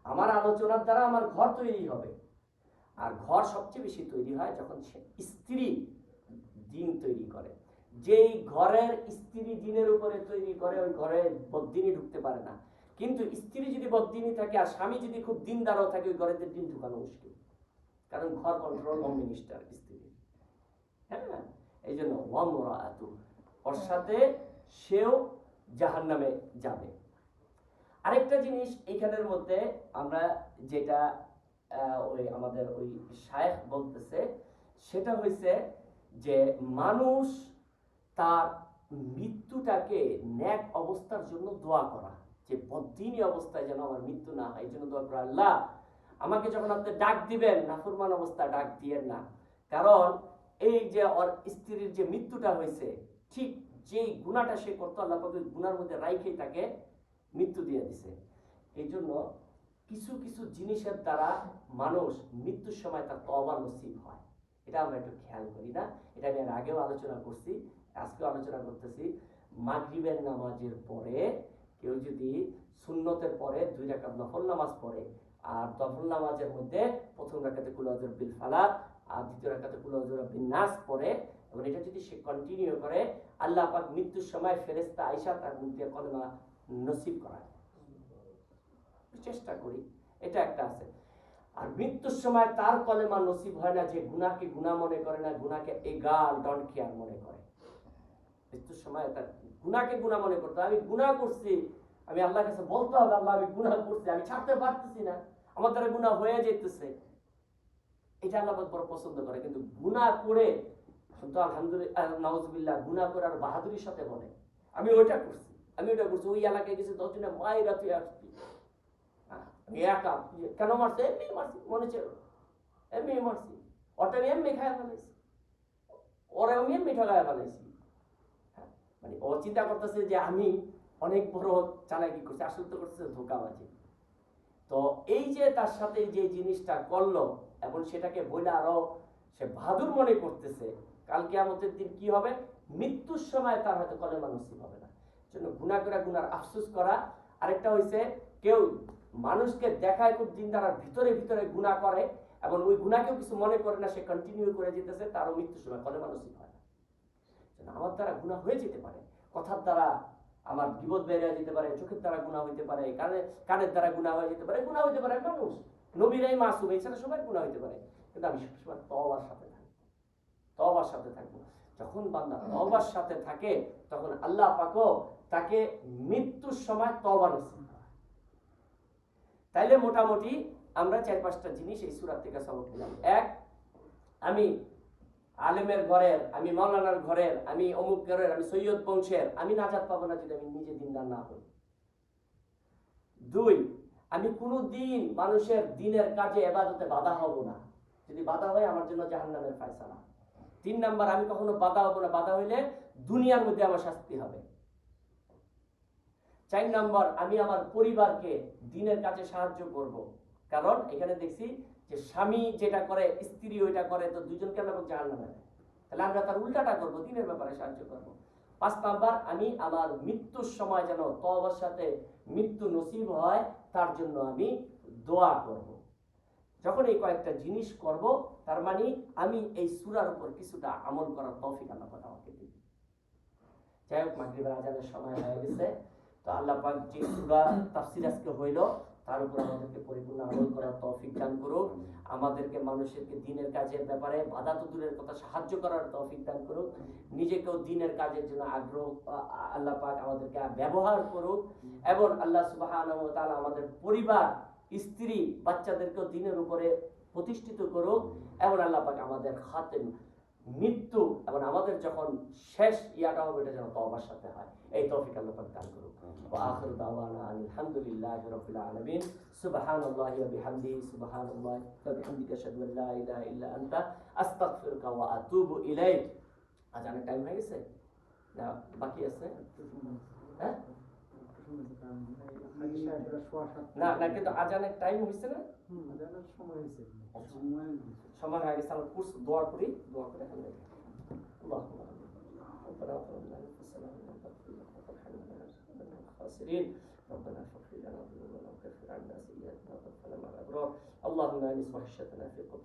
আমার আলোচনার দ্বারা আমার ঘর তৈরি হবে। আর ঘর সবচেয়ে বেশি তৈরি হয় যখন সে স্ত্রী দিন তৈরি করে। যেই ঘরের স্ত্রী দিনের উপরে তৈরি করে ওই ঘরে বদ্দিনী ঢুকতে পারে না। কিন্তু স্ত্রী যদি বদ্দিনী থাকে আর স্বামী যদি খুব দিনদারও থাকে ওই ঘরেতে দিন ঢুকানো মুশকিল, কারণ ঘর কন্ট্রোল হোম মিনিস্টার স্ত্রী। হ্যাঁ, এই জন্য ওর সাথে সেও জাহান্নামে যাবে। আরেকটা জিনিস এইখানের মধ্যে আমরা যেটা ওই আমাদের ওই শায়েখ বলতেছে সেটা হয়েছে যে মানুষ তার মৃত্যুটাকে ন্যাক অবস্থার জন্য দোয়া করা, যে বদ্দিনী অবস্থায় যেন আমার মৃত্যু না হয় এই জন্য দোয়া করা, আল্লাহ আমাকে যখন আপনি ডাক দিবেন নাফরমান অবস্থা ডাক দিয়েন না। কারণ এই যে ওর স্ত্রীর যে মৃত্যুটা হয়েছে ঠিক যেই গুনাহটা সে করতো আল্লাহ পাক ওই গুনার মধ্যে রাইখেই তাকে মৃত্যু দিয়ে দিছে। এই জন্য কিছু কিছু জিনিসের দ্বারা মানুষ মৃত্যুর সময় তার তওবা নসিব হয়, এটা আমরা একটু খেয়াল করি না। এটা আমি এর আগেও আলোচনা করছি, আজকেও আলোচনা করতেছি। মাগরিবের নামাজের পরে কেউ যদি সুন্নতের পরে 2 রাকাত নফল নামাজ পড়ে আর নফল নামাজের মধ্যে প্রথম রাকাতে কুল আউযু বিল ফালাক আর দ্বিতীয় রাকাতে কুল আউযু বিন নাস পড়ে এবং এটা যদি সে কন্টিনিউ করে আল্লাহ পাক মৃত্যুর সময় ফেরেশতা আয়েশা তার মধ্যে কলেমা নসিব করায়। চেষ্টা করি, এটা একটা আছে। আর মৃত্যুর সময় তার কলেমা নসিব হয় না যে গুনাহকে গুনাহ মনে করে না, গুনাহকে এগাল ডন্ট কেয়ার মনে করে। মৃত্যুর সময় তার গুনাহকে গুনাহ মনে করতে, আমি গুনাহ করছি, আমি আল্লাহর কাছে বলতে হবে আল্লাহ আমি গুনাহ করছি, আমি ছাড়তে পারতেছি না, আমার দ্বারা গুনাহ হয়ে যেতেছে, এটা আল্লাহ পাক বড় পছন্দ করে। কিন্তু গুনাহ করে তো আলহামদুলিল্লাহ নাউজুবিল্লাহ গুনাহ করে আর বাহাদুরির সাথে বলে আমি ওইটা করছি, আমি ওইটা করছি, ওই এলাকায় গেছে 10 দিনে মায়েরা তুই আসবি, আমি একা কেন মারছে, এমনি মারছি, মনে ছিল এমনি মারছি, ওটা আমি এমনি খায় ফেলাইছি, ওরা আমি এমনি ঠকায় ফেলাইছি। মানে ও চিন্তা করতেছে যে আমি অনেক বড় চালাকি করছি, আসলে তো করতেছে ধোঁকাবাজি। তো এই যে তার সাথে যে জিনিসটা করলো এবং সেটাকে বলে আরো সে বাহাদুর মনে করতেছে, কাল কিয়ামতের দিন কি হবে, মৃত্যুর সময় তার হয়তো কলেমা নসিব হবে না। জন্য গুনাহ করে গুনার আফসোস করা। আরেকটা হইছে কেউ মানুষকে দেখায় খুব দিনদার আর ভিতরে ভিতরে গুনাহ করে এবং ওই গুনাহকেও কিছু মনে করে না, সে কন্টিনিউ করে যেতেছে, তারও মৃত্যুর সময় কলেমা নসিব হয় না। আমার দ্বারা গুনাহ হয়ে যেতে পারে, কথার দ্বারা আমার বিপদ বের হয়ে যেতে পারে, চোখের দ্বারা গুনাহ হইতে পারে, কানের দ্বারা গুনাহ হয়ে যেতে পারে, গুনাহ হইতে পারে, মানুষ নবীরাই মাসুম, এছাড়া সবাই গুনাহ হইতে পারে। কিন্তু আমি সবসময় তওবার সাথে থাকবো, তওবার সাথে থাকবো। যখন বান্দা তওবার সাথে থাকে তখন আল্লাহ পাকও তাকে মৃত্যুর সময় তওবা নসিব করে। তাইলে মোটামুটি আমরা 4-5টা জিনিস এই সূরা থেকে সবক নিলাম। এক, আমি আলেমের ঘরের, আমি মাওলানার ঘরের, আমি অমুক ঘরের, আমি সৈয়দ বংশের, আমি নাজাত পাবো না যদি আমি নিজে দিনদার না হই। 2, আমি কোনোদিন মানুষের দিনের কাজে ইবাদতে বাধা হব না, যদি বাধা হয় আমার জন্য জাহান্নামের ফয়সালা। 3 নাম্বার, আমি কখনো বাধা হব না, বাধা হইলে দুনিয়ার মধ্যে আমার শাস্তি হবে। 4 নাম্বার, আমি আমার পরিবারকে দিনের কাজে সাহায্য করব, কারণ এখানে দেখছি যে স্বামী যেটা করে স্ত্রী ওইটা করে, তো দুজনকে আমরা জাহান্নামে দেয়, তাহলে আমরা তার উল্টাটা করব, দিনের ব্যাপারে সাহায্য করব। 5 নাম্বার, আমি আমার মৃত্যুর সময় যেন তওবার সাথে মৃত্যু নসিব হয় তার জন্য আমি দোয়া করব। যখন এই কয়েকটা জিনিস করব তার মানে আমি এই সূরার উপর কিছুটা আমল করার তৌফিক আল্লাহ পাক আমাকে দিবেন। যাই হোক, মাগরিবের আজানের সময় হয়ে গেছে, তো আল্লাহ পাক যে সূরা তাফসীর আজকে হইল তার উপর আমাদেরকে পরিপূর্ণ আমল করার তৌফিক দান করুক, আমাদেরকে মানুষেরকে দিনের কাজের ব্যাপারে বাধা তো দূরের কথা সাহায্য করার তৌফিক দান করুক, নিজেকেও দিনের কাজের জন্য আগ্রহ আল্লাহ পাক আমাদেরকে ব্যবহার করুক, এবং আল্লাহ সুবহানাহু ওয়া তাআলা আমাদের পরিবার, স্ত্রী, বাচ্চাদেরকেও দিনের উপরে প্রতিষ্ঠিত করুক, এবং আল্লাহ পাক আমাদের খাতেম মৃত্যু এবং আমাদের যখন শেষ ইয়াটা হবে এটা যেন তওবার সাথে হয়, এই তৌফিক আল্লাহ পাক দান করুক। ওয়া আখিরু দাওয়ানা আলহামদুলিল্লাহি রাব্বিল আলামিন। সুবহানাল্লাহি ওয়া বিহামদিহি, সুবহানাল্লাহি ওয়া বিহামদিহি, আশহাদু আল লা ইলাহা ইল্লা আনতা, আস্তাগফিরুকা ওয়া আতুবু ইলাইক। আজানের টাইম হয়ে গেছে না বাকি আছে? হ্যাঁ, শুনেছি, কারণ হাজি সাহেবরা সোয়া সাতটা না না, কিন্তু আজানের টাইম হয়েছে না, আজানের সময় হয়েছে। সময় হয়ে গেছে। আমরা কুরস দোয়া করি, দোয়া করে আমরা আল্লাহুম্মা ربنا ظلمنا انفسنا وان لم تغفر لنا وترحمنا لنكونن من الخاسرين ربنا فاغفر لنا ذنوبنا وكفر عنا سيئاتنا وتوفنا مع الابرار اللهم انس وحشتنا في قلوبنا